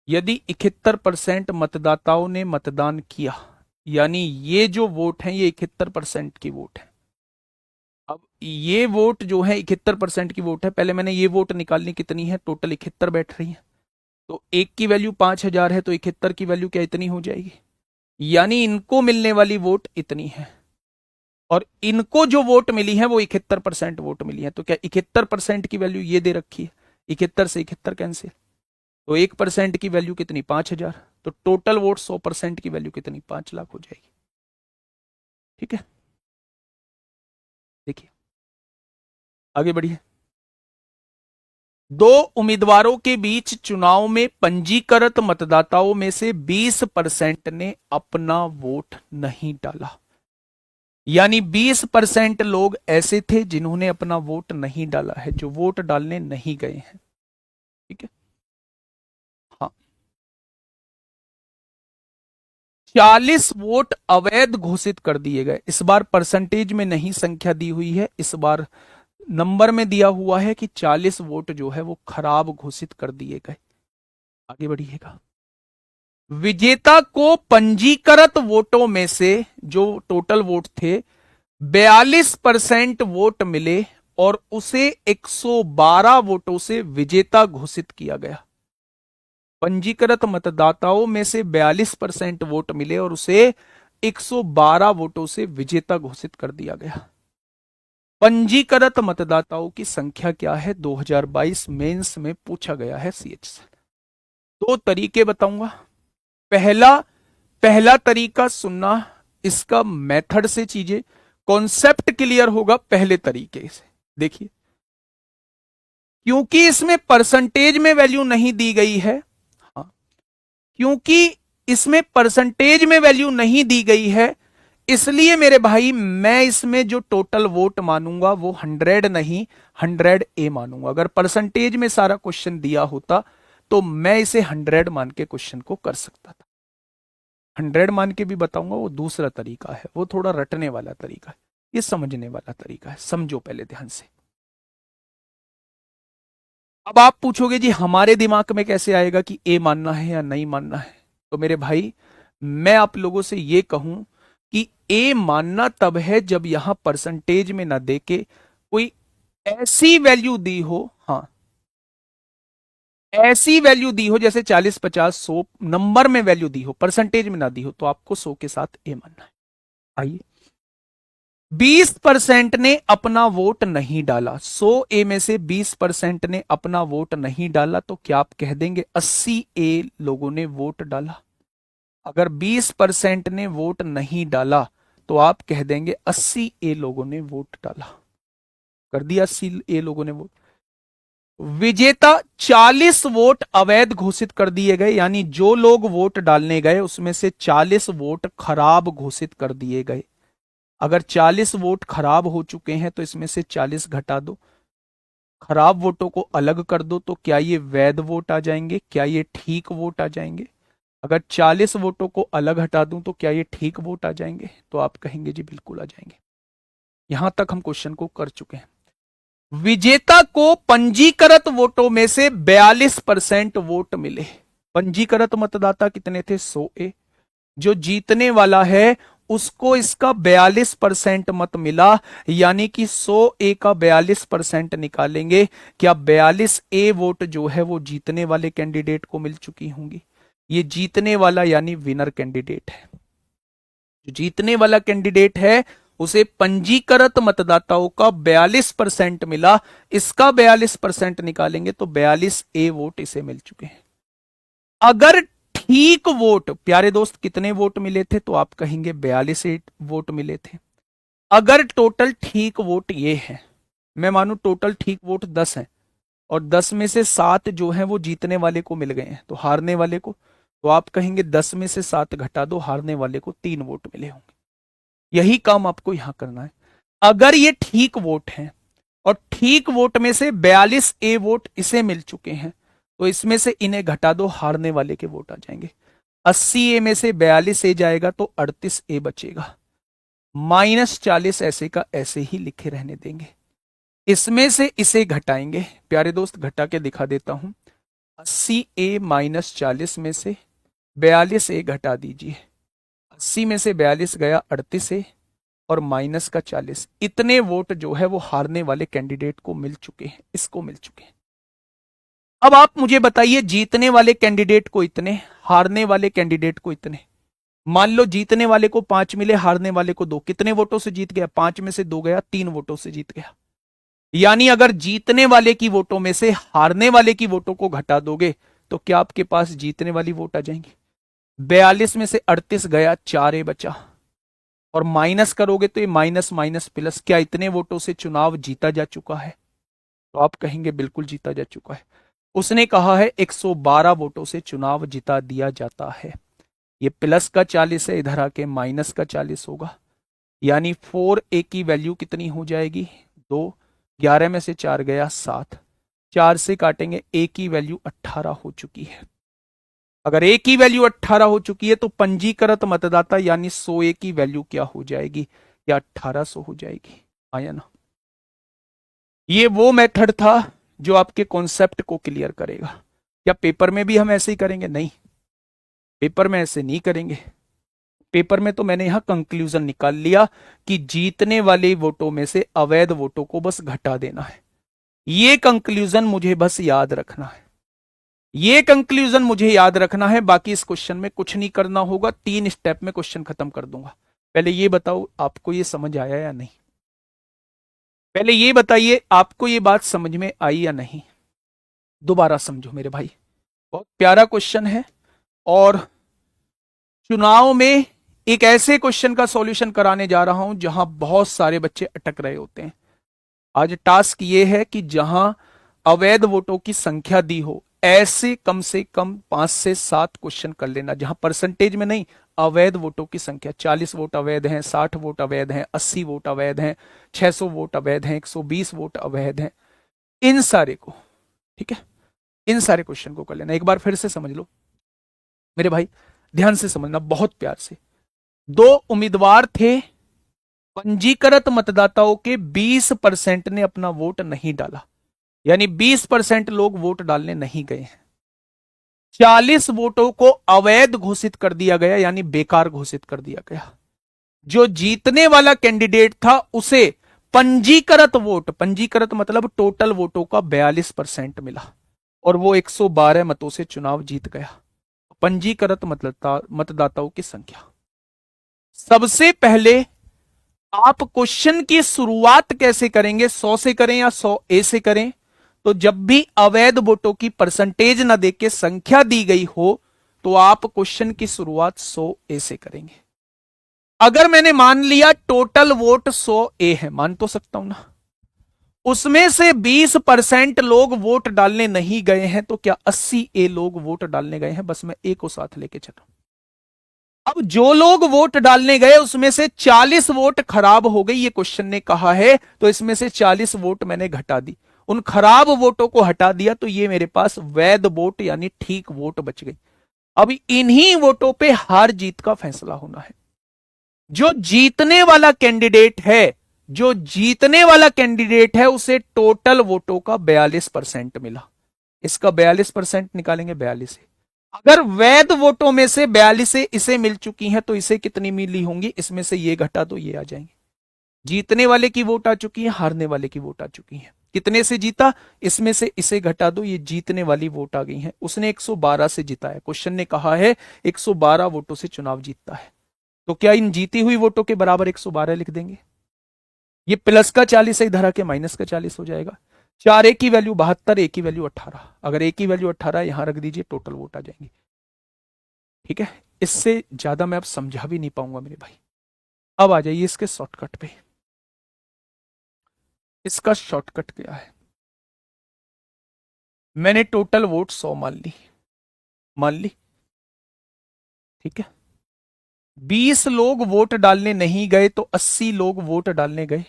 यदि 71% मतदाताओं ने मतदान किया, यानी ये जो वोट है ये 71% की वोट है। अब ये वोट जो है 71% की वोट है, पहले मैंने ये वोट निकालनी कितनी है, टोटल 71 बैठ रही है। तो एक की वैल्यू 5000 है तो 71 की वैल्यू क्या इतनी हो जाएगी, यानी इनको मिलने वाली वोट इतनी है और इनको जो वोट मिली है वो 71% वोट मिली है। तो क्या 71% की वैल्यू ये दे रखी है, 71 से 71 कैंसिल, तो 1% की वैल्यू कितनी, 5000। तो टोटल वोट 100% की वैल्यू कितनी, 5 लाख हो जाएगी। ठीक है, देखिए आगे बढ़िए। दो उम्मीदवारों के बीच चुनाव में पंजीकृत मतदाताओं में से 20% ने अपना वोट नहीं डाला, यानी 20% लोग ऐसे थे जिन्होंने अपना वोट नहीं डाला है, जो वोट डालने नहीं गए हैं। ठीक है, हाँ, 40 वोट अवैध घोषित कर दिए गए। इस बार परसेंटेज में नहीं संख्या दी हुई है, इस बार नंबर में दिया हुआ है कि 40 वोट जो है वो खराब घोषित कर दिए गए। आगे बढ़िएगा। विजेता को पंजीकृत वोटों में से, जो टोटल वोट थे, 42% वोट मिले और उसे 112 वोटों से विजेता घोषित किया गया। पंजीकृत मतदाताओं में से 42% वोट मिले और उसे 112 वोटों से विजेता घोषित कर दिया गया। पंजीकृत मतदाताओं की संख्या क्या है, 2022 मेंस में पूछा गया है सीएच से। दो तरीके बताऊंगा, पहला पहला तरीका सुनना, इसका मेथड से चीजें, कॉन्सेप्ट क्लियर होगा पहले तरीके से। देखिए, क्योंकि इसमें परसेंटेज में वैल्यू नहीं दी गई है, हाँ, क्योंकि इसमें परसेंटेज में वैल्यू नहीं दी गई है, इसलिए मेरे भाई मैं इसमें जो टोटल वोट मानूंगा वो 100 नहीं 100A मानूंगा। अगर परसेंटेज में सारा क्वेश्चन दिया होता तो मैं इसे 100 मान के क्वेश्चन को कर सकता था। 100 मान के भी बताऊंगा, वो दूसरा तरीका है, वो थोड़ा रटने वाला तरीका है, ये समझने वाला तरीका है। समझो पहले ध्यान से। अब आप पूछोगे जी हमारे दिमाग में कैसे आएगा कि ए मानना है या नहीं मानना है। तो मेरे भाई मैं आप लोगों से ये कहूं कि ए मानना तब है जब यहां परसेंटेज में ना देके कोई ऐसी वैल्यू दी हो, हाँ, ऐसी वैल्यू दी हो जैसे 40 50 100 नंबर में वैल्यू दी हो, परसेंटेज में ना दी हो, तो आपको 100 के साथ ए मानना है। आइए, 20% ने अपना वोट नहीं डाला, 100A में से 20% ने अपना वोट नहीं डाला, तो क्या आप कह देंगे 80A लोगों ने वोट डाला? अगर 20% ने वोट नहीं डाला तो आप कह देंगे 80A लोगों ने वोट डाला। कर दिया 80A लोगों ने वोट। विजेता 40 वोट अवैध घोषित कर दिए गए, यानी जो लोग वोट डालने गए उसमें से 40 वोट खराब घोषित कर दिए गए। अगर 40 वोट खराब हो चुके हैं तो इसमें से 40 घटा दो, खराब वोटों को अलग कर दो, तो क्या ये वैध वोट आ जाएंगे? क्या ये ठीक वोट आ जाएंगे? अगर 40 वोटों को अलग हटा दूं तो क्या ये ठीक वोट आ जाएंगे? तो आप कहेंगे जी बिल्कुल आ जाएंगे। यहां तक हम क्वेश्चन को कर चुके हैं। विजेता को पंजीकृत वोटों में से 42% वोट मिले। पंजीकृत मतदाता कितने थे? 100A। जो जीतने वाला है उसको इसका 42% मत मिला, यानी कि 100A का 42% निकालेंगे, क्या 42A वोट जो है वो जीतने वाले कैंडिडेट को मिल चुकी होंगी? ये जीतने वाला यानी विनर कैंडिडेट है। जो जीतने वाला कैंडिडेट है उसे पंजीकृत मतदाताओं का 42% मिला, इसका 42% निकालेंगे तो 42A वोट इसे मिल चुके हैं। अगर ठीक वोट, प्यारे दोस्त, कितने वोट मिले थे? तो आप कहेंगे 42 वोट मिले थे। अगर टोटल ठीक वोट ये है, मैं मानू टोटल ठीक वोट 10 है और 10 में से 7 जो है वो जीतने वाले को मिल गए हैं, तो हारने वाले को, तो आप कहेंगे 10 में से 7 घटा दो, हारने वाले को 3 वोट मिले होंगे। यही काम आपको यहां करना है। अगर ये ठीक वोट है और ठीक वोट में से 42A वोट इसे मिल चुके हैं, तो इसमें से इन्हें घटा दो, हारने वाले के वोट आ जाएंगे। 80A में से 42A जाएगा तो 38A बचेगा, -40 ऐसे का ऐसे ही लिखे रहने देंगे। इसमें से इसे घटाएंगे, प्यारे दोस्त घटा के दिखा देता हूं। 80A -40 में से 42A घटा दीजिए, 80 में से 42 गया 38A और माइनस का 40, इतने वोट जो है वो हारने वाले कैंडिडेट को मिल चुके हैं, इसको मिल चुके हैं। अब आप मुझे बताइए, जीतने वाले कैंडिडेट को इतने, हारने वाले कैंडिडेट को इतने। मान लो जीतने वाले को 5 मिले, हारने वाले को 2, कितने वोटों से जीत गया? 5 में से 2 गया, 3 वोटों से जीत गया। यानी अगर जीतने वाले की वोटों में से हारने वाले की वोटों को घटा दोगे तो क्या आपके पास जीतने वाली वोट आ जाएंगी? 42 में से 38 गया, 4A बचा, और माइनस करोगे तो ये माइनस माइनस प्लस, क्या इतने वोटों से चुनाव जीता जा चुका है? तो आप कहेंगे बिल्कुल जीता जा चुका है। उसने कहा है 112 वोटों से चुनाव जिता दिया जाता है। ये प्लस का 40 है, इधर आके माइनस का 40 होगा, यानी 4A की वैल्यू कितनी हो जाएगी? 2, 11 में से 4 गया 7, 4 से काटेंगे, A की वैल्यू 18 हो चुकी है। अगर A की वैल्यू 18 हो चुकी है तो पंजीकृत मतदाता यानी 100A की वैल्यू क्या हो जाएगी? या 1800 हो जाएगी। आया ना? ये वो मेथड था जो आपके कॉन्सेप्ट को क्लियर करेगा। क्या पेपर में भी हम ऐसे ही करेंगे? नहीं, पेपर में ऐसे नहीं करेंगे। पेपर में तो मैंने यहां कंक्लूजन निकाल लिया कि जीतने वाले वोटों में से अवैध वोटों को बस घटा देना है। ये कंक्लूजन मुझे बस याद रखना है, ये कंक्लूजन मुझे याद रखना है। बाकी इस क्वेश्चन में कुछ नहीं करना होगा, 3 स्टेप में क्वेश्चन खत्म कर दूंगा। पहले ये बताओ आपको ये समझ आया या नहीं? पहले ये बताइए आपको ये बात समझ में आई या नहीं? दोबारा समझो मेरे भाई, बहुत प्यारा क्वेश्चन है और चुनाव में एक ऐसे क्वेश्चन का सॉल्यूशन कराने जा रहा हूं जहां बहुत सारे बच्चे अटक रहे होते हैं। आज टास्क ये है कि जहां अवैध वोटों की संख्या दी हो, ऐसे कम से कम 5 से 7 क्वेश्चन कर लेना जहां परसेंटेज में नहीं, अवैध वोटों की संख्या 40 वोट अवैध हैं, 60 वोट अवैध हैं, 80 वोट अवैध हैं, 600 वोट अवैध हैं, 120 वोट अवैध हैं, इन सारे को, ठीक है, इन सारे क्वेश्चन को कर लेना। एक बार फिर से समझ लो मेरे भाई, ध्यान से समझना, बहुत प्यार से। 2 उम्मीदवार थे, पंजीकृत मतदाताओं के 20% ने अपना वोट नहीं डाला, यानी 20% लोग वोट डालने नहीं गए हैं। 40 वोटों को अवैध घोषित कर दिया गया, यानी बेकार घोषित कर दिया गया। जो जीतने वाला कैंडिडेट था उसे पंजीकृत वोट, पंजीकृत मतलब टोटल वोटों का 42% मिला और वो 112 मतों से चुनाव जीत गया। पंजीकृत मतदाताओं की संख्या। सबसे पहले आप क्वेश्चन की शुरुआत कैसे करेंगे, 100 से करें या 100 से करें? तो जब भी अवैध वोटों की परसेंटेज न देके संख्या दी गई हो तो आप क्वेश्चन की शुरुआत 100 से करेंगे। अगर मैंने मान लिया टोटल वोट 100 है, मान तो सकता हूं ना, उसमें से 20% लोग वोट डालने नहीं गए हैं, तो क्या 80 लोग वोट डालने गए हैं? बस मैं ए को साथ लेके चल रहा हूं। अब जो लोग वोट डालने गए उसमें से 40 वोट खराब हो गई, ये क्वेश्चन ने कहा है, तो इसमें से 40 वोट मैंने घटा दी, उन खराब वोटों को हटा दिया, तो ये मेरे पास वैध वोट यानी ठीक वोट बच गई। अब इन्हीं वोटों पे हार जीत का फैसला होना है। जो जीतने वाला कैंडिडेट है, जो जीतने वाला कैंडिडेट है उसे टोटल वोटों का 42% मिला, इसका 42% निकालेंगे, 42 है। अगर वैध वोटों में से 42 इसे मिल चुकी हैं तो इसे कितनी मिली होंगी? इसमें से ये घटा तो ये आ जाएंगे। जीतने वाले की वोट आ चुकी है, हारने वाले की वोट आ चुकी है। कितने से जीता? इसमें से इसे घटा दो, ये जीतने वाली वोट आ गई है। उसने 112 से जीता है, क्वेश्चन ने कहा है 112 वोटों से चुनाव जीतता है, तो क्या इन जीती हुई वोटों के बराबर 112 लिख देंगे? ये प्लस का 40 है, इधर आके माइनस का 40 हो जाएगा। 4 ए की वैल्यू 72, ए की वैल्यू 18, अगर ए की वैल्यू 18 यहां रख दीजिए, टोटल वोट आ जाएंगे। ठीक है, इससे ज्यादा मैं अब समझा भी नहीं पाऊंगा मेरे भाई। अब आ जाइए इसके शॉर्टकट पे। इसका शॉर्टकट क्या है? मैंने टोटल वोट 100 मान ली, ठीक है। 20 लोग वोट डालने नहीं गए तो 80 लोग वोट डालने गए।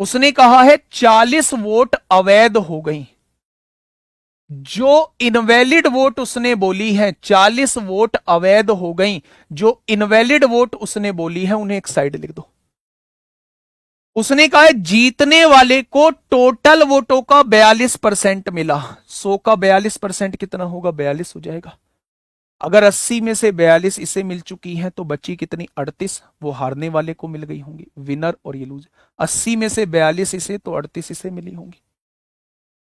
उसने कहा है 40 वोट अवैध हो गई। जो इनवैलिड वोट उसने बोली है, 40 वोट अवैध हो गई, जो इनवैलिड वोट उसने बोली है उन्हें एक साइड लिख दो। उसने कहा है जीतने वाले को टोटल वोटों का 42% मिला, 100 का 42% कितना होगा? 42 हो जाएगा। अगर 80 में से 42 इसे मिल चुकी हैं तो बची कितनी? 38, वो हारने वाले को मिल गई होंगी, विनर और ये लूजर। 80 में से 42 इसे, तो 38 इसे मिली होंगी।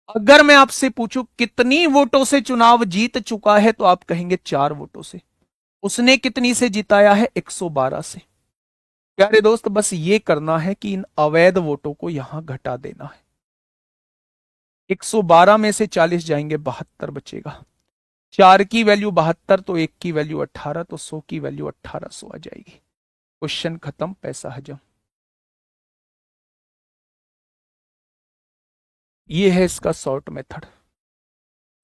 अगर मैं आपसे पूछूं कितनी वोटों से चुनाव जीत चुका है, तो आप कहेंगे 4 वोटों से। उसने कितनी से जिताया है? 112 से। प्यारे दोस्त, बस ये करना है कि इन अवैध वोटों को यहां घटा देना है। 112 में से 40 जाएंगे, 72 बचेगा। 4 की वैल्यू 72, तो 1 की वैल्यू 18, तो 100 की वैल्यू 1800 आ जाएगी। क्वेश्चन खत्म, पैसा हजम। ये है इसका शॉर्ट मेथड।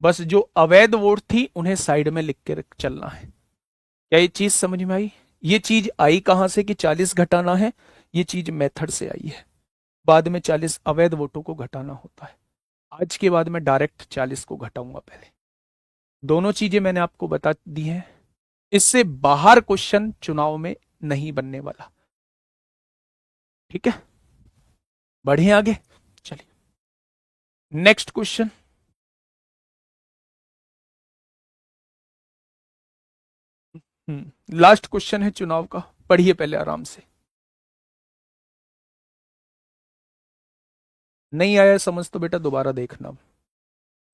बस जो अवैध वोट थी उन्हें साइड में लिख के चलना है। क्या ये चीज समझ में आई? ये चीज आई कहां से कि 40 घटाना है? ये चीज मेथड से आई है। बाद में 40 अवैध वोटों को घटाना होता है। आज के बाद मैं डायरेक्ट 40 को घटाऊंगा पहले। दोनों चीजें मैंने आपको बता दी हैं। इससे बाहर क्वेश्चन चुनाव में नहीं बनने वाला। ठीक है, बढ़िए आगे चलिए। Next question. लास्ट क्वेश्चन है चुनाव का, पढ़िए पहले आराम से। नहीं आया समझ तो बेटा दोबारा देखना,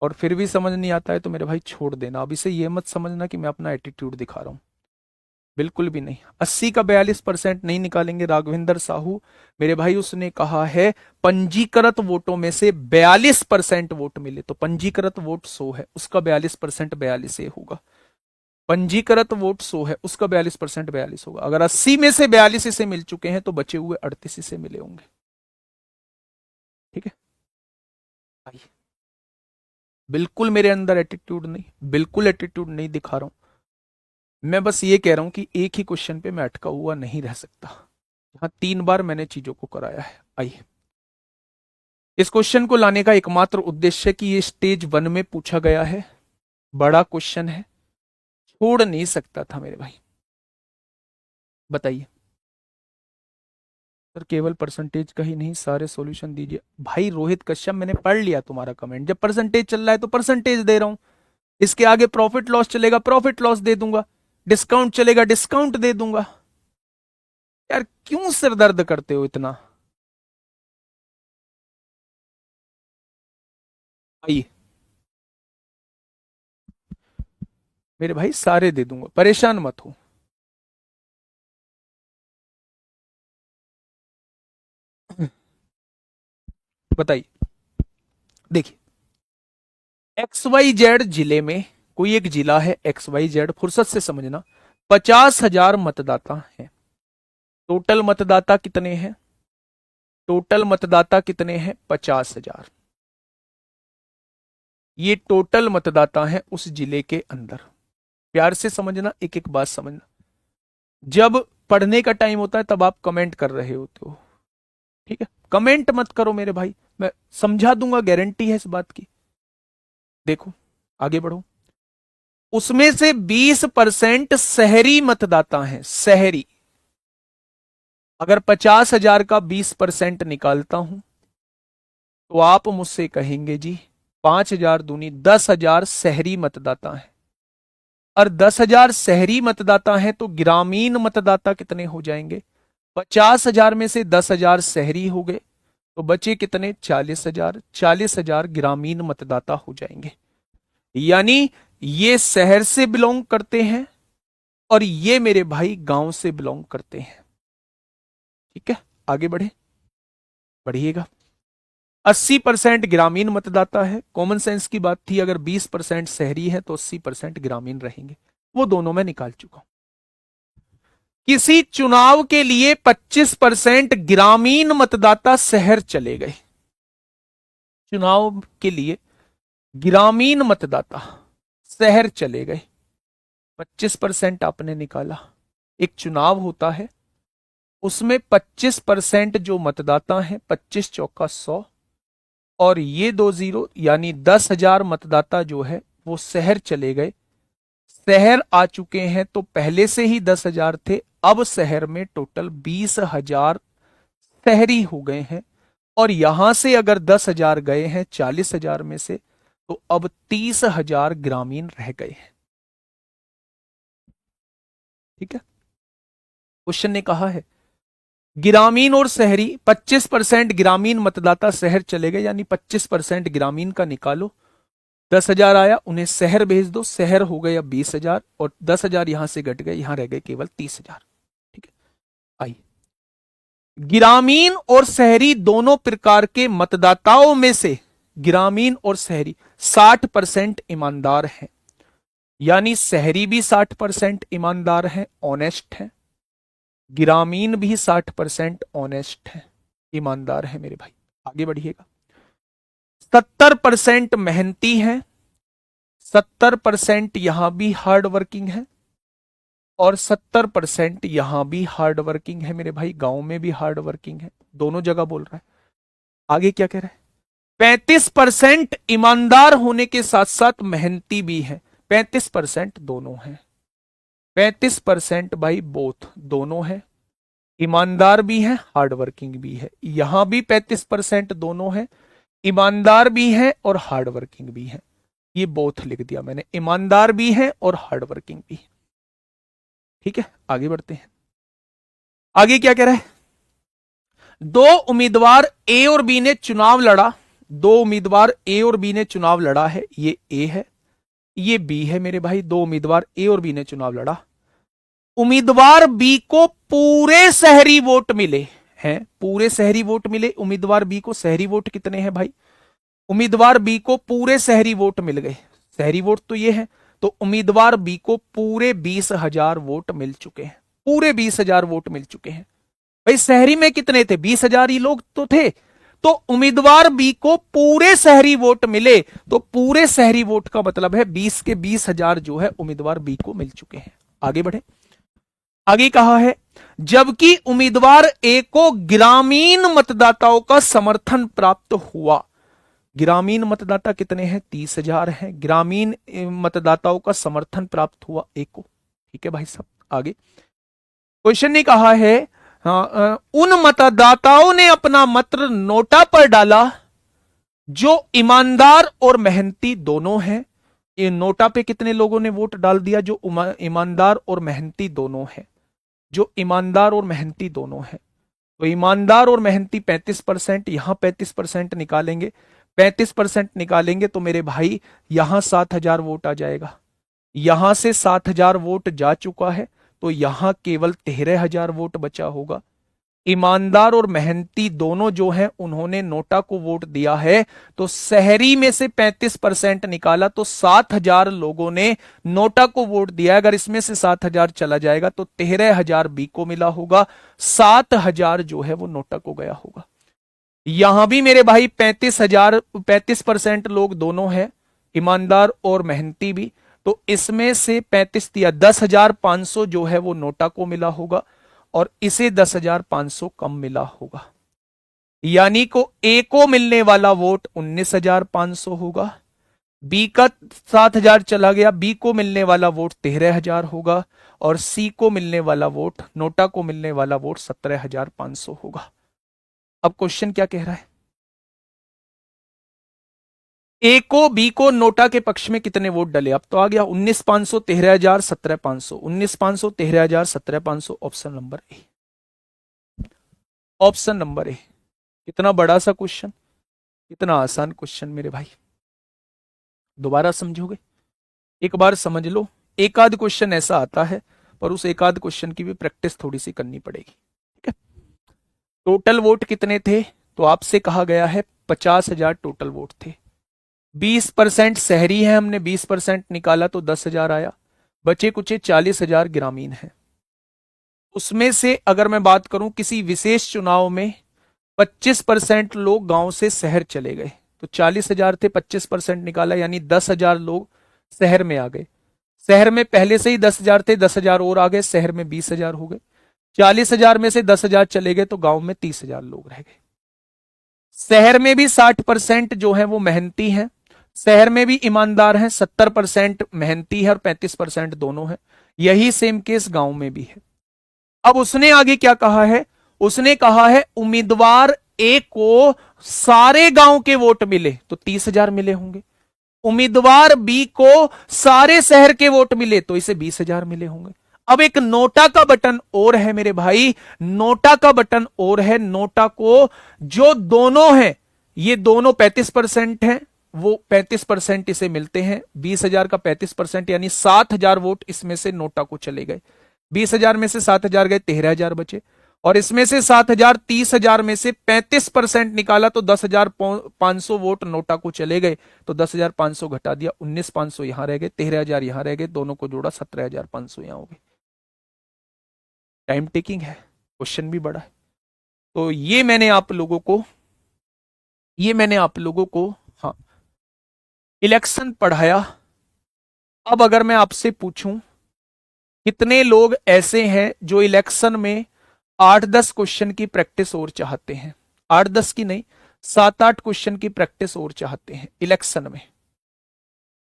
और फिर भी समझ नहीं आता है तो मेरे भाई छोड़ देना। अब इसे ये मत समझना कि मैं अपना एटीट्यूड दिखा रहा हूं, बिल्कुल भी नहीं। 80 का 42% नहीं निकालेंगे। राघवेंद्र साहू मेरे भाई, उसने कहा है पंजीकृत वोटों में से 42% वोट मिले, तो पंजीकृत वोट 100 है, उसका 42% 42 होगा। पंजीकृत वोट 100 है, उसका 42% 42 होगा। अगर 80 में से 42 इसे मिल चुके हैं तो बचे हुए 38 इसे मिले होंगे। ठीक है, आइए। बिल्कुल मेरे अंदर एटीट्यूड नहीं, बिल्कुल एटीट्यूड नहीं दिखा रहा हूं, मैं बस ये कह रहा हूं कि एक ही क्वेश्चन पे मैं अटका हुआ नहीं रह सकता। यहां 3 बार मैंने चीजों को कराया है। आइए, इस क्वेश्चन को लाने का एकमात्र उद्देश्य कि ये स्टेज 1 में पूछा गया है, बड़ा क्वेश्चन है, छोड़ नहीं सकता था मेरे भाई। बताइए सर, केवल परसेंटेज का ही नहीं, सारे सॉल्यूशन दीजिए। भाई रोहित कश्यप, मैंने पढ़ लिया तुम्हारा कमेंट, जब परसेंटेज चल रहा है तो परसेंटेज दे रहा हूं, इसके आगे प्रॉफिट लॉस चलेगा, प्रॉफिट लॉस दे दूंगा, डिस्काउंट चलेगा, डिस्काउंट दे दूंगा। यार क्यों सिर दर्द करते हो इतना। आइए मेरे भाई, सारे दे दूंगा, परेशान मत हो। बताइए, देखिए, XYZ जिले में, कोई एक जिला है XYZ, फुर्सत से समझना, 50,000 मतदाता हैं। टोटल मतदाता कितने हैं? टोटल मतदाता कितने हैं? 50,000। ये टोटल मतदाता हैं उस जिले के अंदर। प्यार से समझना, एक एक बात समझना। जब पढ़ने का टाइम होता है तब आप कमेंट कर रहे होते हो, ठीक है, कमेंट मत करो मेरे भाई, मैं समझा दूंगा, गारंटी है इस बात की। देखो, आगे बढ़ो। उसमें से 20% शहरी मतदाता हैं, शहरी। अगर 50,000 का 20% निकालता हूं तो आप मुझसे कहेंगे जी 5,000 दूनी 10,000 शहरी मतदाता हैं। और 10,000 शहरी मतदाता हैं तो ग्रामीण मतदाता कितने हो जाएंगे? 50,000 में से 10,000 शहरी हो गए तो बचे कितने? 40,000। 40,000 ग्रामीण मतदाता हो जाएंगे। यानी ये शहर से बिलोंग करते हैं और ये मेरे भाई गांव से बिलोंग करते हैं। ठीक है, आगे बढ़े, बढ़िएगा। 80% ग्रामीण मतदाता है, कॉमन सेंस की बात थी, अगर 20% शहरी है तो 80% ग्रामीण रहेंगे, वो दोनों मैं निकाल चुका हूं। किसी चुनाव के लिए 25% ग्रामीण मतदाता शहर चले गए। चुनाव के लिए ग्रामीण मतदाता शहर चले गए, 25% आपने निकाला। एक चुनाव होता है, उसमें 25% जो मतदाता हैं, 25 चौका 100, और ये 2 जीरो, यानी 10,000 मतदाता जो है वो शहर चले गए। शहर आ चुके हैं तो पहले से ही 10,000 थे, अब शहर में टोटल 20,000 शहरी हो गए हैं। और यहां से अगर 10,000 गए हैं 40,000 में से, तो अब 30,000 ग्रामीण रह गए हैं। ठीक है, क्वेश्चन ने कहा है ग्रामीण और शहरी, 25% ग्रामीण मतदाता शहर चले गए, यानी 25% ग्रामीण का निकालो। 10,000 आया, उन्हें शहर भेज दो, शहर हो गए अब 20,000, और 10,000 यहां से घट गए, यहां रह गए केवल 30,000। ठीक है, आइए, ग्रामीण और शहरी दोनों प्रकार के मतदाताओं में से ग्रामीण और शहरी 60% ईमानदार हैं, यानी शहरी भी 60% ईमानदार हैं, ऑनेस्ट हैं, ग्रामीण भी 60% ऑनेस्ट है, ईमानदार है मेरे भाई। आगे बढ़िएगा। 70% मेहनती है, 70% यहां भी हार्ड वर्किंग है, और 70% यहां भी हार्ड वर्किंग है मेरे भाई, गांव में भी हार्ड वर्किंग है, दोनों जगह बोल रहा है। आगे क्या कह रहा है? 35% ईमानदार होने के साथ साथ मेहनती भी है, 35% दोनों है, 35% भाई बोथ, दोनों है, ईमानदार भी है, हार्ड वर्किंग भी है। यहां भी 35% दोनों है, ईमानदार भी है और हार्ड वर्किंग भी है। ये बोथ लिख दिया मैंने, ईमानदार भी है और हार्ड वर्किंग भी। ठीक है, आगे बढ़ते हैं। आगे क्या कह रहा है? दो उम्मीदवार ए और बी ने चुनाव लड़ा, दो उम्मीदवार ए और बी ने चुनाव लड़ा है, ये ए है, ये बी है मेरे भाई। दो उम्मीदवार ए और बी ने चुनाव लड़ा, उम्मीदवार बी को पूरे शहरी वोट मिले हैं, पूरे शहरी वोट मिले उम्मीदवार बी को। शहरी वोट कितने हैं भाई? उम्मीदवार बी को पूरे शहरी वोट मिल गए, शहरी वोट तो ये है, तो उम्मीदवार बी को पूरे 20,000 वोट मिल चुके हैं, पूरे 20,000 वोट मिल चुके हैं। भाई शहरी में कितने थे, 20,000 ही लोग तो थे, तो उम्मीदवार बी को पूरे शहरी वोट मिले, तो पूरे शहरी वोट का मतलब है 20 के 20,000 जो है उम्मीदवार बी को मिल चुके हैं। आगे बढ़े, आगे कहा है जबकि उम्मीदवार ए को ग्रामीण मतदाताओं का समर्थन प्राप्त हुआ। ग्रामीण मतदाता कितने हैं, 30,000 हैं। ग्रामीण मतदाताओं का समर्थन प्राप्त हुआ ए को। ठीक है भाई साहब, आगे क्वेश्चन ने कहा है उन मतदाताओं ने अपना मत नोटा पर डाला जो ईमानदार और मेहनती दोनों हैं। ये नोटा पे कितने लोगों ने वोट डाल दिया, जो ईमानदार और मेहनती दोनों हैं, जो ईमानदार और मेहनती दोनों हैं। तो ईमानदार और मेहनती 35%, यहां 35% निकालेंगे, 35% निकालेंगे तो मेरे भाई यहां 7,000 वोट आ जाएगा। यहां से 7,000 वोट जा चुका है, तो यहां केवल 13,000 वोट बचा होगा। ईमानदार और मेहनती दोनों जो हैं उन्होंने नोटा को वोट दिया है, तो शहरी में से 35% निकाला तो 7,000 लोगों ने नोटा को वोट दिया। अगर इसमें से 7,000 चला जाएगा तो 13,000 बी को मिला होगा, 7,000 जो है वो नोटा को गया होगा। यहां भी मेरे भाई 35% लोग दोनों हैं, ईमानदार और मेहनती भी, तो इसमें से 35 दिया 10,500 जो है वो नोटा को मिला होगा, और इसे 10,500 कम मिला होगा। यानी को ए को मिलने वाला वोट 19,500 होगा, बी का 7,000 चला गया, बी को मिलने वाला वोट 13,000 होगा, और सी को मिलने वाला वोट, नोटा को मिलने वाला वोट 17,500 होगा। अब क्वेश्चन क्या कह रहा है, ए को बी को नोटा के पक्ष में कितने वोट डले। अब तो आ गया 19,500, 13,000, 17,500, 19,500, 13,000, 17,500, option number A, option number A. कितना बड़ा सा क्वेश्चन, कितना आसान क्वेश्चन मेरे भाई, दोबारा समझोगे, एक बार समझ लो। एक आध क्वेश्चन ऐसा आता है, पर उस एक आध क्वेश्चन की भी प्रैक्टिस थोड़ी सी करनी पड़ेगी। ठीक है, टोटल वोट कितने थे, तो आपसे कहा गया है 50,000 टोटल वोट थे। 20% शहरी है, हमने 20% निकाला तो 10,000 आया, बचे कुछ 40,000 ग्रामीण है। उसमें से अगर मैं बात करूं किसी विशेष चुनाव में 25% लोग गांव से शहर चले गए, तो 40,000 थे, 25% निकाला यानी 10,000 लोग शहर में आ गए। शहर में पहले से ही 10,000 थे, 10,000 और आ गए, शहर में 20,000 हो गए। 40,000 में से 10,000 चले गए तो गांव में 30,000 लोग रह गए। शहर में भी 60% जो है वो मेहनती हैं, शहर में भी ईमानदार हैं, 70% मेहनती है और 35% दोनों है। यही सेम केस गांव में भी है। अब उसने आगे क्या कहा है, उसने कहा है उम्मीदवार ए को सारे गांव के वोट मिले तो 30,000 मिले होंगे, उम्मीदवार बी को सारे शहर के वोट मिले तो इसे 20,000 मिले होंगे। अब एक नोटा का बटन और है मेरे भाई, नोटा का बटन और है। नोटा को जो दोनों हैं, ये दोनों 35% हैं, वो 35% इसे मिलते हैं। 20,000 का 35% यानी 7,000 वोट इसमें से नोटा को चले गए। 20,000 में से 7,000 गए, 13,000 बचे, और इसमें से 7,000 30,000 में से 35% निकाला तो 10,500 वोट नोटा को चले गए, तो 10,500 घटा दिया, 19,500 यहां रह गए, 13,000 यहां रह गए, दोनों को जोड़ा 17,500 यहां हो गए। टाइम टेकिंग है, क्वेश्चन भी बड़ा है। तो ये मैंने आप लोगों को हाँ इलेक्शन पढ़ाया। अब अगर मैं आपसे पूछूं कितने लोग ऐसे हैं जो इलेक्शन में 8-10 क्वेश्चन की प्रैक्टिस और चाहते हैं, 8-10 की नहीं, 7-8 क्वेश्चन की प्रैक्टिस और चाहते हैं इलेक्शन में।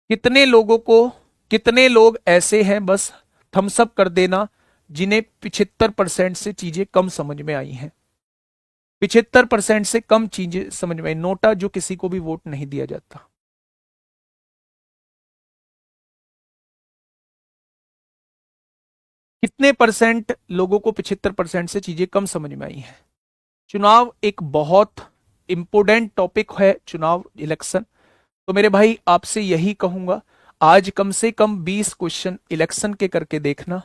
कितने लोग ऐसे हैं, बस थम्स अप कर देना, जिन्हें 75% से चीजें कम समझ में आई हैं। 75% से कम चीजें समझ में आई। नोटा जो किसी को भी वोट नहीं दिया जाता। कितने परसेंट लोगों को 75% से चीजें कम समझ में आई हैं। चुनाव एक बहुत इंपोर्टेंट टॉपिक है, चुनाव इलेक्शन। तो मेरे भाई आपसे यही कहूंगा, आज कम से कम 20 क्वेश्चन इलेक्शन के करके देखना।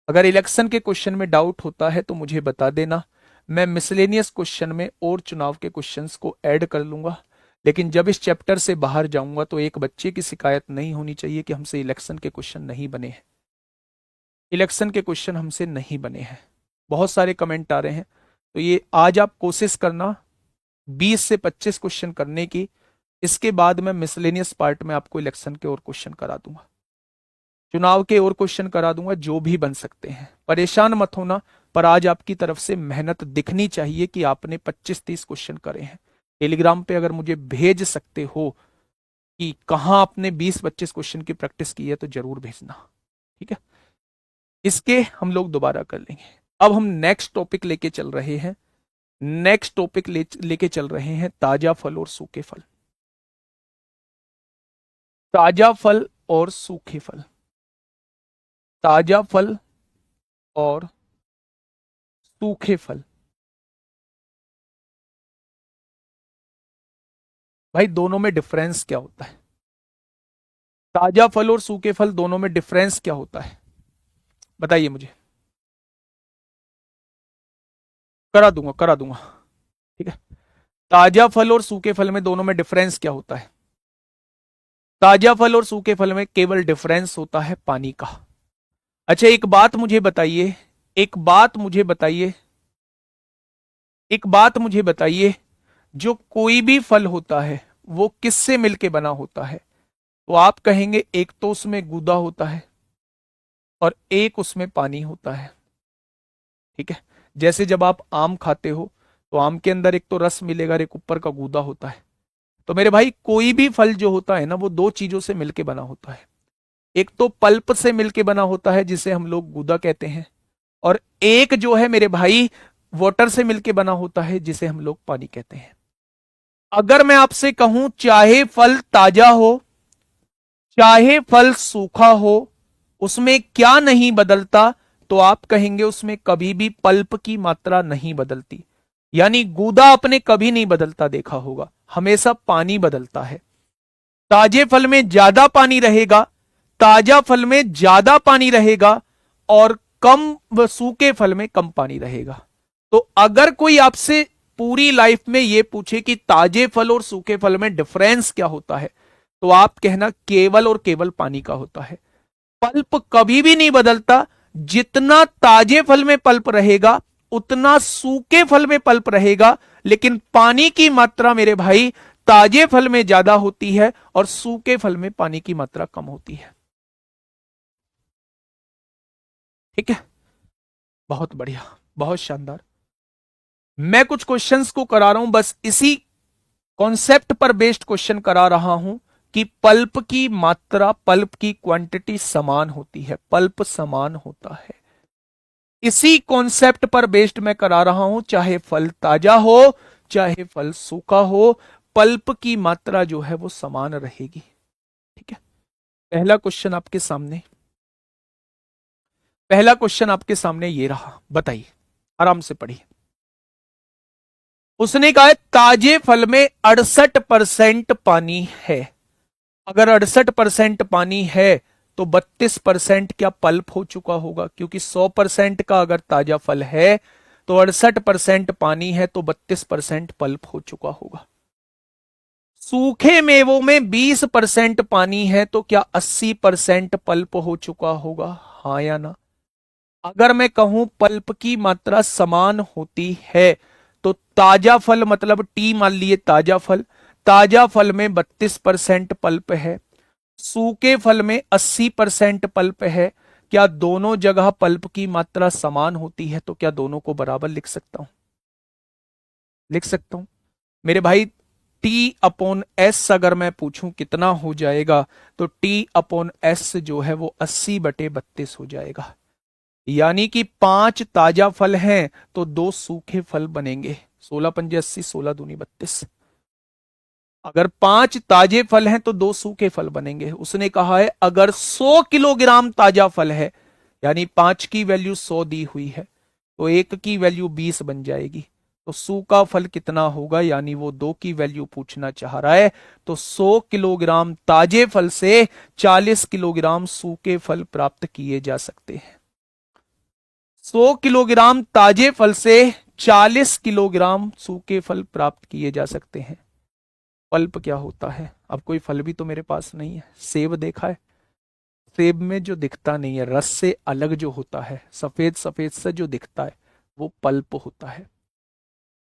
अगर इलेक्शन के क्वेश्चन में डाउट होता है तो मुझे बता देना, मैं मिसलेनियस क्वेश्चन में और चुनाव के क्वेश्चंस को ऐड कर लूंगा। लेकिन जब इस चैप्टर से बाहर जाऊंगा तो एक बच्चे की शिकायत नहीं होनी चाहिए कि हमसे इलेक्शन के क्वेश्चन नहीं बने हैं। इलेक्शन के क्वेश्चन हमसे नहीं बने हैं। बहुत सारे कमेंट आ रहे हैं, तो ये आज आप कोशिश करना 20 से 25 क्वेश्चन करने की। इसके बाद मैं मिसलेनियस पार्ट में आपको इलेक्शन के और क्वेश्चन करा दूंगा, चुनाव के और क्वेश्चन करा दूंगा, जो भी बन सकते हैं। परेशान मत होना, पर आज आपकी तरफ से मेहनत दिखनी चाहिए कि आपने 25-30 क्वेश्चन करे हैं। टेलीग्राम पे अगर मुझे भेज सकते हो कि कहां आपने 20-25 क्वेश्चन की प्रैक्टिस की है तो जरूर भेजना, ठीक है। इसके हम लोग दोबारा कर लेंगे। अब हम नेक्स्ट टॉपिक लेके चल रहे हैं। नेक्स्ट टॉपिक लेके चल रहे हैं ताजा फल और सूखे फल। ताजा फल और सूखे फल। ताजा फल और सूखे फल। भाई दोनों में डिफरेंस क्या होता है? ताजा फल और सूखे फल दोनों में डिफरेंस क्या होता है, बताइए मुझे। करा दूंगा, करा दूंगा, ठीक है। ताजा फल और सूखे फल में दोनों में डिफरेंस क्या होता है? ताजा फल और सूखे फल में केवल डिफरेंस होता है पानी का। अच्छा एक बात मुझे बताइए, एक बात मुझे बताइए, एक बात मुझे बताइए, जो कोई भी फल होता है वो किससे मिलके बना होता है? तो आप कहेंगे एक तो उसमें गूदा होता है और एक उसमें पानी होता है, ठीक है। जैसे जब आप आम खाते हो तो आम के अंदर एक तो रस मिलेगा और एक ऊपर का गूदा होता है। तो मेरे भाई कोई भी फल जो होता है ना वो दो चीजों से मिलके बना होता है। एक तो पल्प से मिलके बना होता है जिसे हम लोग गूदा कहते हैं, और एक जो है मेरे भाई वाटर से मिलके बना होता है जिसे हम लोग पानी कहते हैं। अगर मैं आपसे कहूं चाहे फल ताजा हो चाहे फल सूखा हो, उसमें क्या नहीं बदलता, तो आप कहेंगे उसमें कभी भी पल्प की मात्रा नहीं बदलती। यानी गूदा आपने कभी नहीं बदलता देखा होगा, हमेशा पानी बदलता है। ताजे फल में ज्यादा पानी रहेगा, ताजा फल में ज्यादा पानी रहेगा, और कम सूखे फल में कम पानी रहेगा। तो अगर कोई आपसे पूरी लाइफ में यह पूछे कि ताजे फल और सूखे फल में डिफरेंस क्या होता है, तो आप कहना केवल और केवल पानी का होता है। पल्प कभी भी नहीं बदलता। जितना ताजे फल में पल्प रहेगा उतना सूखे फल में पल्प रहेगा, लेकिन पानी की मात्रा मेरे भाई ताजे फल में ज्यादा होती है और सूखे फल में पानी की मात्रा कम होती है, ठीक है। बहुत बढ़िया, बहुत शानदार। मैं कुछ क्वेश्चंस को करा रहा हूं, बस इसी कॉन्सेप्ट पर बेस्ड क्वेश्चन करा रहा हूं कि पल्प की मात्रा, पल्प की क्वांटिटी समान होती है, पल्प समान होता है। इसी कॉन्सेप्ट पर बेस्ड मैं करा रहा हूं, चाहे फल ताजा हो चाहे फल सूखा हो, पल्प की मात्रा जो है वो समान रहेगी, ठीक है। पहला क्वेश्चन आपके सामने, पहला क्वेश्चन आपके सामने ये रहा, बताइए, आराम से पढ़िए। उसने कहा है ताजे फल में 68% पानी है। अगर 68% पानी है तो 32% क्या पल्प हो चुका होगा? क्योंकि 100% का अगर ताजा फल है तो 68% पानी है, तो 32% पल्प हो चुका होगा। सूखे मेवों में 20% पानी है, तो क्या 80% पल्प हो चुका होगा, हाँ या ना? अगर मैं कहूं पल्प की मात्रा समान होती है, तो ताजा फल मतलब टी मान लिए ताजा फल, ताजा फल में 32% पल्प है, सूखे फल में 80% पल्प है। क्या दोनों जगह पल्प की मात्रा समान होती है? तो क्या दोनों को बराबर लिख सकता हूं? लिख सकता हूं मेरे भाई। टी अपॉन एस अगर मैं पूछूं कितना हो जाएगा, तो टी अपॉन एस जो है वो 80/32 हो जाएगा। यानी कि 5 ताजा फल हैं तो 2 सूखे फल बनेंगे। 16×5 = 80, 16×2 = 32। अगर 5 ताजे फल हैं तो 2 सूखे फल बनेंगे। उसने कहा है अगर 100 किलोग्राम ताजा फल है, यानी 5 की वैल्यू 100 दी हुई है, तो 1 की वैल्यू 20 बन जाएगी। तो सूखा फल कितना होगा, यानी वो 2 की वैल्यू पूछना चाह रहा है। तो 100 किलोग्राम ताजे फल से 40 किलोग्राम सूखे फल प्राप्त किए जा सकते हैं। 100 किलोग्राम ताजे फल से 40 किलोग्राम सूखे फल प्राप्त किए जा सकते हैं। पल्प क्या होता है? अब कोई फल भी तो मेरे पास नहीं है। सेब देखा है, सेब में जो दिखता नहीं है, रस से अलग जो होता है, सफेद सफेद सा जो दिखता है, वो पल्प होता है।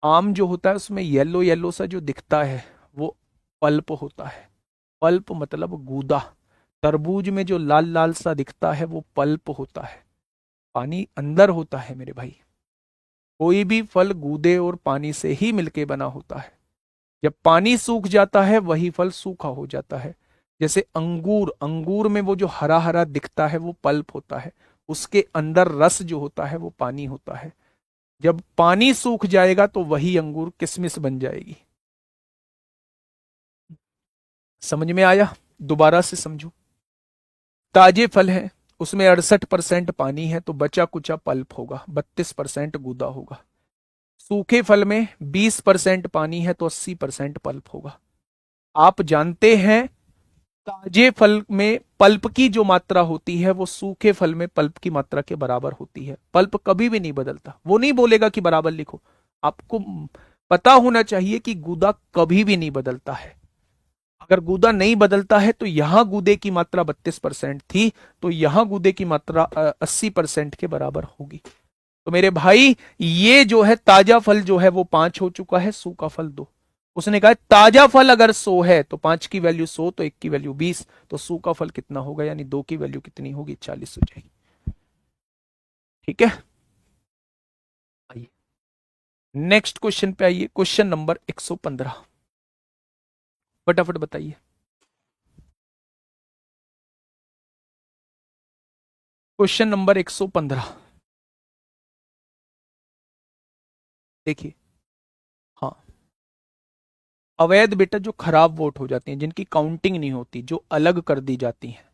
आम जो होता है उसमें येलो येलो सा जो दिखता है, वो पल्प होता है। पल्प मतलब गूदा। तरबूज में जो लाल लाल सा दिखता है वो पल्प होता है। पानी अंदर होता है मेरे भाई। कोई भी फल गूदे और पानी से ही मिलके बना होता है। जब पानी सूख जाता है वही फल सूखा हो जाता है। जैसे अंगूर, अंगूर में वो जो हरा हरा दिखता है वो पल्प होता है। उसके अंदर रस जो होता है वो पानी होता है। जब पानी सूख जाएगा तो वही अंगूर किशमिश बन जाएगी। समझ में आया? दोबारा से समझो। ताजे फल है, उसमें 68% पानी है तो बचा कुचा पल्प होगा, 32% गूदा होगा। सूखे फल में 20% पानी है तो 80% पल्प होगा। आप जानते हैं ताजे फल में पल्प की जो मात्रा होती है वो सूखे फल में पल्प की मात्रा के बराबर होती है। पल्प कभी भी नहीं बदलता, वो नहीं बोलेगा कि बराबर लिखो। आपको पता होना चाहिए कि गूदा कभी भी नहीं बदलता है। अगर गूदा नहीं बदलता है तो यहां गूदे की मात्रा 32% थी, तो यहां गूदे की मात्रा 80% के बराबर होगी। तो मेरे भाई ये जो है ताजा फल जो है वो 5 हो चुका है, सूखा फल 2। उसने कहा ताजा फल अगर 100 है तो 5 की वैल्यू 100, तो 1 की वैल्यू 20, तो सूखा फल कितना होगा, यानी 2 की वैल्यू कितनी होगी, 40 हो जाएगी। ठीक है, आइए नेक्स्ट क्वेश्चन पे आइए। क्वेश्चन नंबर 115, फटाफट बताइए। क्वेश्चन नंबर 115, देखिए। हाँ, अवैध बेटा जो खराब वोट हो जाती हैं, जिनकी काउंटिंग नहीं होती, जो अलग कर दी जाती हैं।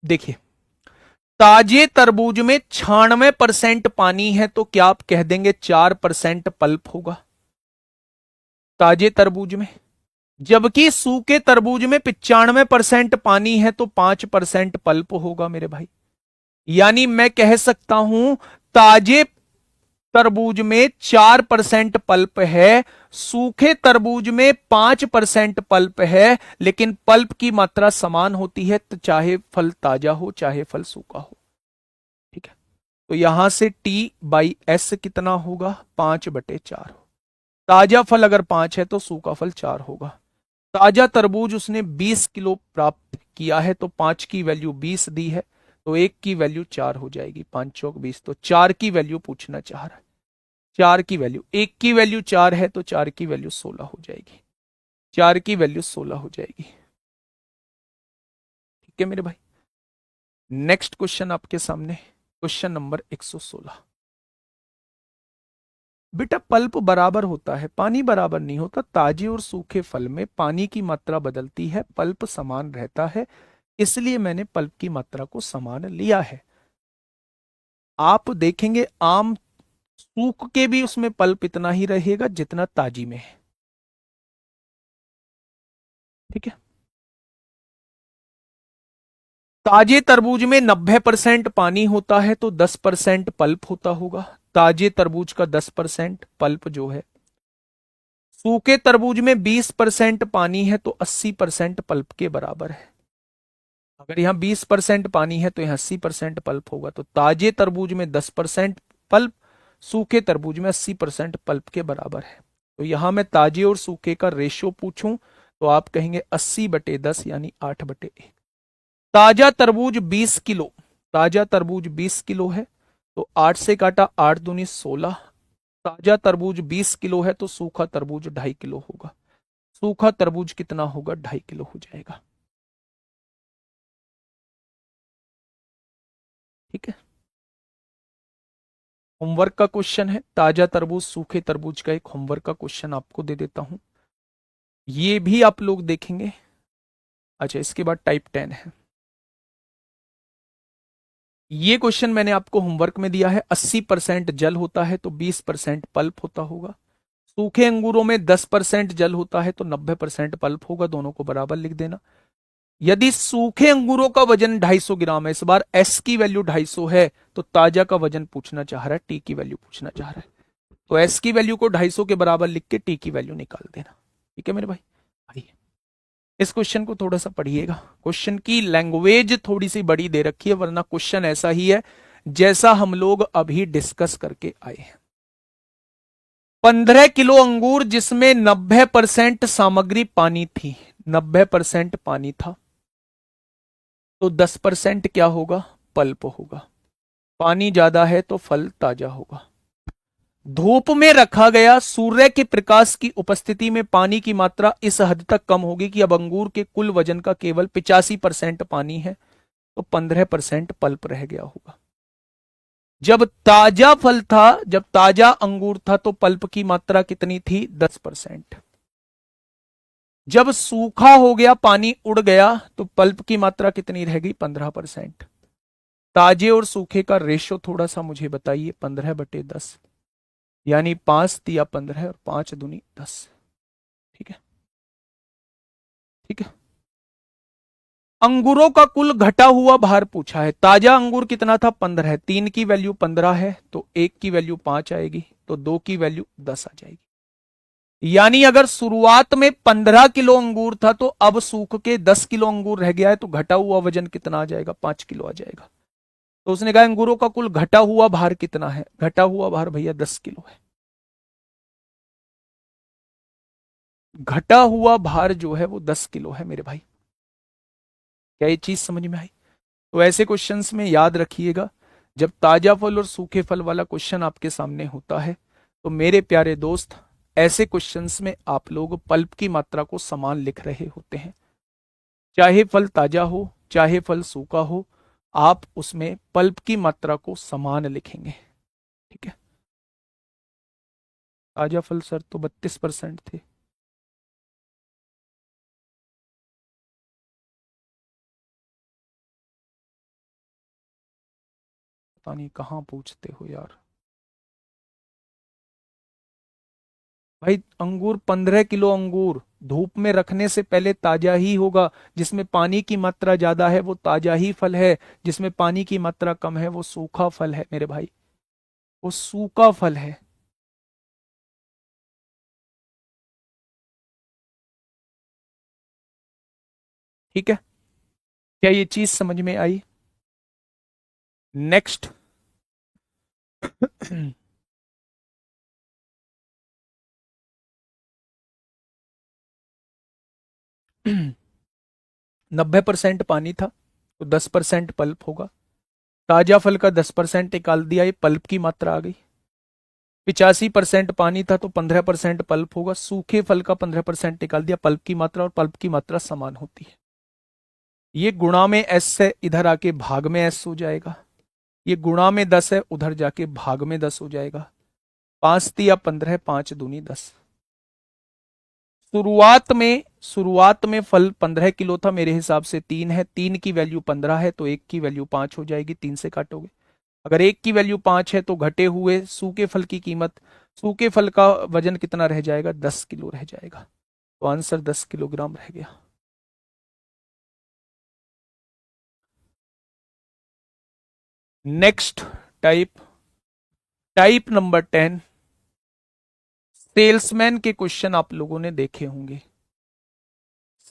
देखिए, ताजे तरबूज में 96% पानी है तो क्या आप कह देंगे 4% पल्प होगा ताजे तरबूज में? जबकि सूखे तरबूज में 95% पानी है तो 5% पल्प होगा मेरे भाई। यानी मैं कह सकता हूं ताजे तरबूज में 4% पल्प है, सूखे तरबूज में 5% पल्प है, लेकिन पल्प की मात्रा समान होती है, तो चाहे फल ताजा हो चाहे फल सूखा हो। ठीक है, तो यहां से T/S कितना होगा, 5/4। ताजा फल अगर 5 है तो सूखा फल 4 होगा। ताजा तरबूज उसने 20 किलो प्राप्त किया है तो 5 की वैल्यू 20 दी है, तो 1 की वैल्यू 4 हो जाएगी। 5 चौक 20, तो 4 की वैल्यू पूछना चाह रहा है। 4 की वैल्यू, 1 की वैल्यू 4 है तो 4 की वैल्यू 16 हो जाएगी। 4 की वैल्यू 16 हो जाएगी। ठीक है मेरे भाई, नेक्स्ट क्वेश्चन आपके सामने, क्वेश्चन नंबर 116। बेटा पल्प बराबर होता है, पानी बराबर नहीं होता। ताजे और सूखे फल में पानी की मात्रा बदलती है, पल्प समान रहता है, इसलिए मैंने पल्प की मात्रा को समान लिया है। आप देखेंगे आम सूख के भी उसमें पल्प इतना ही रहेगा जितना ताजी में है। ठीक है, ताजे तरबूज में 90% पानी होता है तो 10% पल्प होता होगा। ताजे तरबूज का 10% पल्प जो है। सूखे तरबूज में 20% पानी है तो 80% पल्प के बराबर है। अगर यहाँ 20% पानी है तो यहाँ 80% पल्प होगा। तो ताजे तरबूज में 10% पल्प, सूखे तरबूज में 80% पल्प के बराबर है। तो यहां मैं ताजे और सूखे का रेशियो पूछूं तो आप कहेंगे 80/10 यानी 8/1। ताजा तरबूज 20 किलो, ताजा तरबूज 20 किलो है तो 8 से काटा 8 दूनी 16। ताजा तरबूज 20 किलो है तो सूखा तरबूज 2.5 किलो होगा। सूखा तरबूज कितना होगा, 2.5 किलो हो जाएगा। ठीक है, होमवर्क का क्वेश्चन है, ताजा तरबूज सूखे तरबूज का एक होमवर्क का क्वेश्चन आपको दे देता हूं, ये भी आप लोग देखेंगे। अच्छा, इसके बाद टाइप 10 है। ये क्वेश्चन मैंने आपको होमवर्क में दिया है। 80% जल होता है तो 20% पल्प होता होगा। सूखे अंगूरों में 10% जल होता है तो 90% पल्प होगा, दोनों को बराबर लिख देना। यदि सूखे अंगूरों का वजन 250 ग्राम है, इस बार एस की वैल्यू 250 है, तो ताजा का वजन पूछना चाह रहा है, टी की वैल्यू पूछना चाह रहा है। तो एस की वैल्यू को 250 के बराबर लिख के टी की वैल्यू निकाल देना। ठीक है मेरे भाई, आइए इस क्वेश्चन को थोड़ा सा पढ़िएगा। क्वेश्चन की लैंग्वेज थोड़ी सी बड़ी दे रखी है, वरना क्वेश्चन ऐसा ही है जैसा हम लोग अभी डिस्कस करके आए हैं। 15 किलो अंगूर जिसमें 90% सामग्री पानी थी, 90% पानी था, तो 10% क्या होगा, पल्प होगा। पानी ज्यादा है तो फल ताजा होगा। धूप में रखा गया, सूर्य के प्रकाश की उपस्थिति में पानी की मात्रा इस हद तक कम होगी कि अब अंगूर के कुल वजन का केवल 85% पानी है, तो 15% पल्प रह गया होगा। जब ताजा फल था, जब ताजा अंगूर था, तो पल्प की मात्रा कितनी थी, 10%। जब सूखा हो गया, पानी उड़ गया, तो पल्प की मात्रा कितनी रहेगी, 15%। ताजे और सूखे का रेशो थोड़ा सा मुझे बताइए, 15/10, यानी 5 दिया 15 और 5 दूनी 10। ठीक है, ठीक है। अंगूरों का कुल घटा हुआ भार पूछा है। ताजा अंगूर कितना था, 15 है, 3 की वैल्यू 15 है, तो 1 की वैल्यू 5 आएगी, तो 2 की वैल्यू 10 आ जाएगी। यानी अगर शुरुआत में 15 किलो अंगूर था, तो अब सूख के 10 किलो अंगूर रह गया है, तो घटा हुआ वजन कितना आ जाएगा, 5 किलो आ जाएगा। तो उसने कहा अंगूरों का कुल घटा हुआ भार कितना है, घटा हुआ भार भैया 10 किलो है। घटा हुआ भार जो है वो 10 किलो है मेरे भाई। क्या ये चीज समझ में आई? तो ऐसे क्वेश्चंस में याद रखिएगा, जब ताजा फल और सूखे फल वाला क्वेश्चन आपके सामने होता है, तो मेरे प्यारे दोस्त ऐसे क्वेश्चंस में आप लोग पल्प की मात्रा को समान लिख रहे होते हैं। चाहे फल ताजा हो, चाहे फल सूखा हो, आप उसमें पल्प की मात्रा को समान लिखेंगे। ठीक है, ताजा फल सर तो 32% थे। पता नहीं कहाँ पूछते हो यार भाई। अंगूर 15 किलो अंगूर धूप में रखने से पहले ताजा ही होगा। जिसमें पानी की मात्रा ज्यादा है वो ताजा ही फल है, जिसमें पानी की मात्रा कम है वो सूखा फल है मेरे भाई, वो सूखा फल है। ठीक है, क्या ये चीज समझ में आई? नेक्स्ट। 90% पानी था, तो 10% पल्प होगा। ताजा फल का 10% निकाल दिया, ये पल्प की मात्रा आ गई। 85% पानी था, तो 15% पल्प होगा। सूखे फल का 15% निकाल दिया, पल्प की मात्रा और पल्प की मात्रा समान होती है। ये गुणा में एस है, इधर आके भाग में एस हो जाएगा। ये गुणा में 10 है, उधर जाके भाग में 10 हो जाएगा। 5 तिया 15, 5 दूनी 10। शुरुआत में फल 15 किलो था, मेरे हिसाब से 3 है, 3 की वैल्यू 15 है, तो 1 की वैल्यू 5 हो जाएगी, 3 से काटोगे। अगर 1 की वैल्यू 5 है, तो घटे हुए सूखे फल की कीमत, सूखे फल का वजन कितना रह जाएगा, 10 किलो रह जाएगा। तो आंसर 10 किलोग्राम रह गया। Next type, type number 10। Salesman के क्वेश्चन आप लोगों ने देखे होंगे।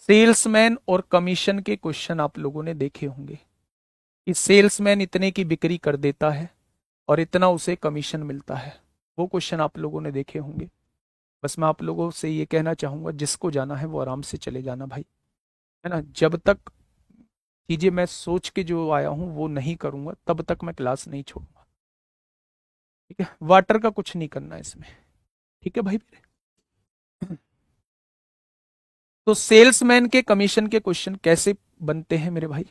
सेल्समैन और कमीशन के क्वेश्चन आप लोगों ने देखे होंगे कि सेल्समैन इतने की बिक्री कर देता है और इतना उसे कमीशन मिलता है। वो क्वेश्चन आप लोगों ने देखे होंगे। बस मैं आप लोगों से ये कहना चाहूंगा, जिसको जाना है वो आराम से चले जाना भाई, है ना। जब तक चीजें मैं सोच के जो आया हूं वो नहीं करूंगा, तब तक मैं क्लास नहीं छोड़ूंगा। ठीक है, वाटर का कुछ नहीं करना इसमें। ठीक है भाई मेरे। तो सेल्समैन के कमीशन के क्वेश्चन कैसे बनते हैं मेरे भाई?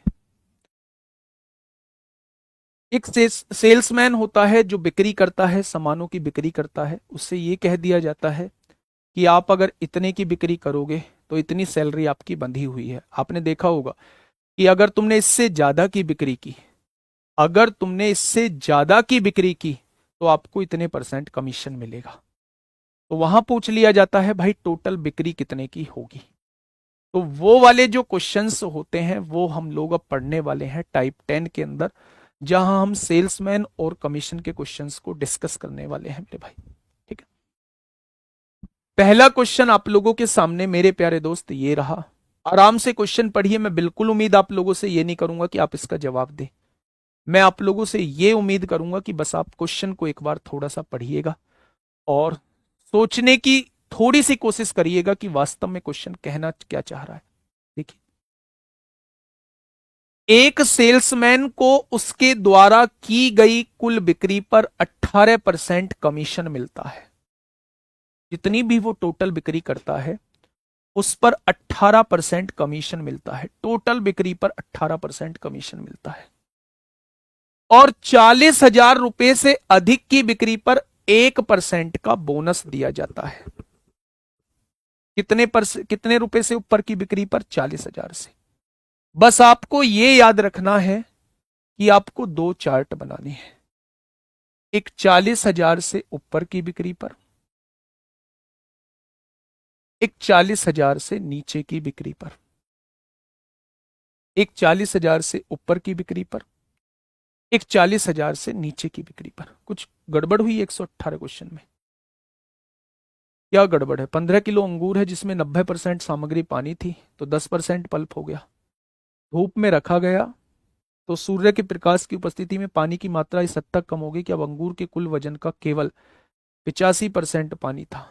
एक सेल्समैन होता है जो बिक्री करता है, सामानों की बिक्री करता है। उससे ये कह दिया जाता है कि आप अगर इतने की बिक्री करोगे तो इतनी सैलरी आपकी बंधी हुई है। आपने देखा होगा कि अगर तुमने इससे ज्यादा की बिक्री की, अगर तुमने इससे ज्यादा की बिक्री की, तो आपको इतने % कमीशन मिलेगा। तो वहां पूछ लिया जाता है भाई टोटल बिक्री कितने की होगी। तो वो वाले जो क्वेश्चंस होते हैं वो हम लोग अब पढ़ने वाले हैं टाइप 10 के अंदर, जहां हम सेल्समैन और कमीशन के क्वेश्चंस को डिस्कस करने वाले हैं मेरे भाई। ठीक है। पहला क्वेश्चन आप लोगों के सामने मेरे प्यारे दोस्त ये रहा। आराम से क्वेश्चन पढ़िए। मैं बिल्कुल उम्मीद आप लोगों से ये नहीं करूंगा कि आप इसका जवाब दें। मैं आप लोगों से ये उम्मीद करूंगा कि बस आप क्वेश्चन को एक बार थोड़ा सा पढ़िएगा और सोचने की थोड़ी सी कोशिश करिएगा कि वास्तव में क्वेश्चन कहना क्या चाह रहा है। देखिए, एक सेल्समैन को उसके द्वारा की गई कुल बिक्री पर 18% कमीशन मिलता है। जितनी भी वो टोटल बिक्री करता है उस पर 18% कमीशन मिलता है। टोटल बिक्री पर 18% कमीशन मिलता है और 40,000 रुपए से अधिक की बिक्री पर 1% का बोनस दिया जाता है। कितने रुपए से ऊपर की बिक्री पर? 40,000 से। बस आपको यह याद रखना है कि आपको दो चार्ट बनाने हैं। एक 40,000 से ऊपर की बिक्री पर, एक 40,000 से नीचे की बिक्री पर। एक 40,000 से ऊपर की बिक्री पर, एक 40,000 से नीचे की बिक्री पर। कुछ गड़बड़ हुई 118 क्वेश्चन में? क्या गड़बड़ है? 15 किलो अंगूर है जिसमें 90% सामग्री पानी थी, तो 10% पल्प हो गया। धूप में रखा गया तो सूर्य के प्रकाश की उपस्थिति में पानी की मात्रा इस हद तक कम हो गई कि अब अंगूर के कुल वजन का केवल 85% पानी था,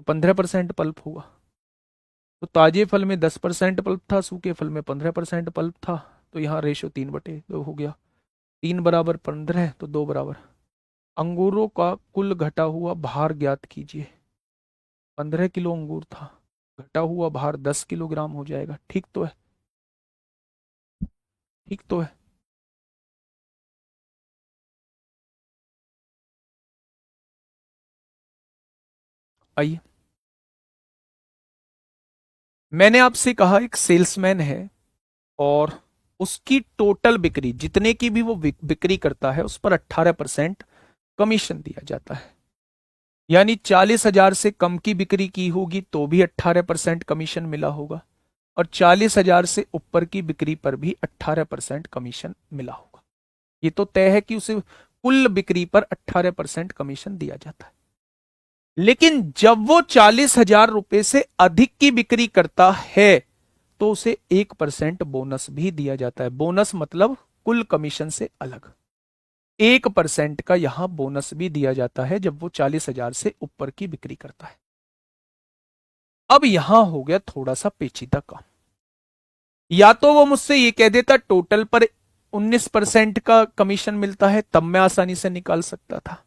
तो 15% पल्प हुआ। तो ताजे फल में 10% पल्प था, सूखे फल में 15% पल्प था, तो यहाँ रेशो 3/2 हो गया। 3 = 15 तो 2 = अंगूरों का कुल घटा हुआ भार ज्ञात कीजिए। 15 किलो अंगूर था, घटा हुआ भार 10 किलोग्राम हो जाएगा। ठीक तो है? ठीक तो है? आइए, मैंने आपसे कहा एक सेल्समैन है और उसकी टोटल बिक्री, जितने की भी वो बिक्री करता है, उस पर 18% कमीशन दिया जाता है। यानी 40,000 से कम की बिक्री की होगी तो भी 18% कमीशन मिला होगा, और 40,000 से ऊपर की बिक्री पर भी 18% कमीशन मिला होगा। ये तो तय है कि उसे कुल बिक्री पर 18% कमीशन दिया जाता है। लेकिन जब वो 40,000 रुपए से अधिक की बिक्री करता है तो उसे 1% बोनस भी दिया जाता है। बोनस मतलब कुल कमीशन से अलग 1% का यहां बोनस भी दिया जाता है जब वो 40,000 से ऊपर की बिक्री करता है। अब यहां हो गया थोड़ा सा पेचीदा काम। या तो वो मुझसे ये कह देता टोटल पर 19% का कमीशन मिलता है, तब मैं आसानी से निकाल सकता था।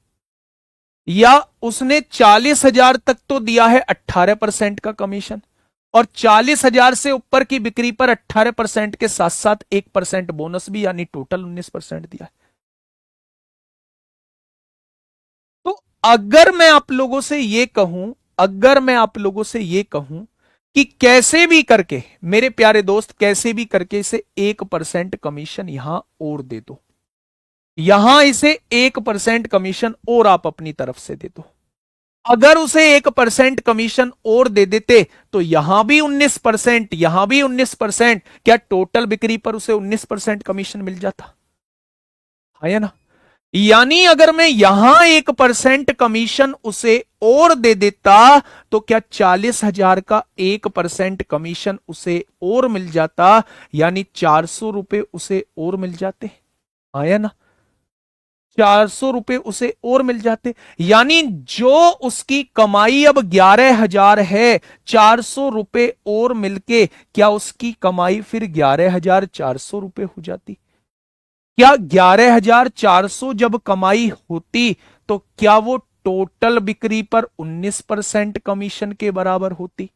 या उसने 40,000 तक तो दिया है 18% का कमीशन, और 40,000 से ऊपर की बिक्री पर 18% के साथ साथ 1% बोनस भी, यानी टोटल 19% दिया है। तो अगर मैं आप लोगों से यह कहूं, अगर मैं आप लोगों से यह कहूं कि कैसे भी करके मेरे प्यारे दोस्त, कैसे भी करके इसे 1% कमीशन यहां और दे दो, यहां इसे 1% कमीशन और आप अपनी तरफ से दे दो। अगर उसे 1% कमीशन और दे देते तो यहां भी 19%, यहां भी 19%, क्या टोटल बिक्री पर उसे 19% कमीशन मिल जाता है ना? यानी अगर मैं यहां 1% कमीशन उसे और दे देता तो क्या 40,000 का 1% कमीशन उसे और मिल जाता, यानी 400 रुपए उसे और मिल जाते। आया ना? 400 रुपए उसे और मिल जाते। यानी जो उसकी कमाई अब 11,000 है, 400 रुपए और मिलके क्या उसकी कमाई फिर 11,400 रुपए हो जाती? क्या 11,400 जब कमाई होती तो क्या वो टोटल बिक्री पर 19% कमीशन के बराबर होती?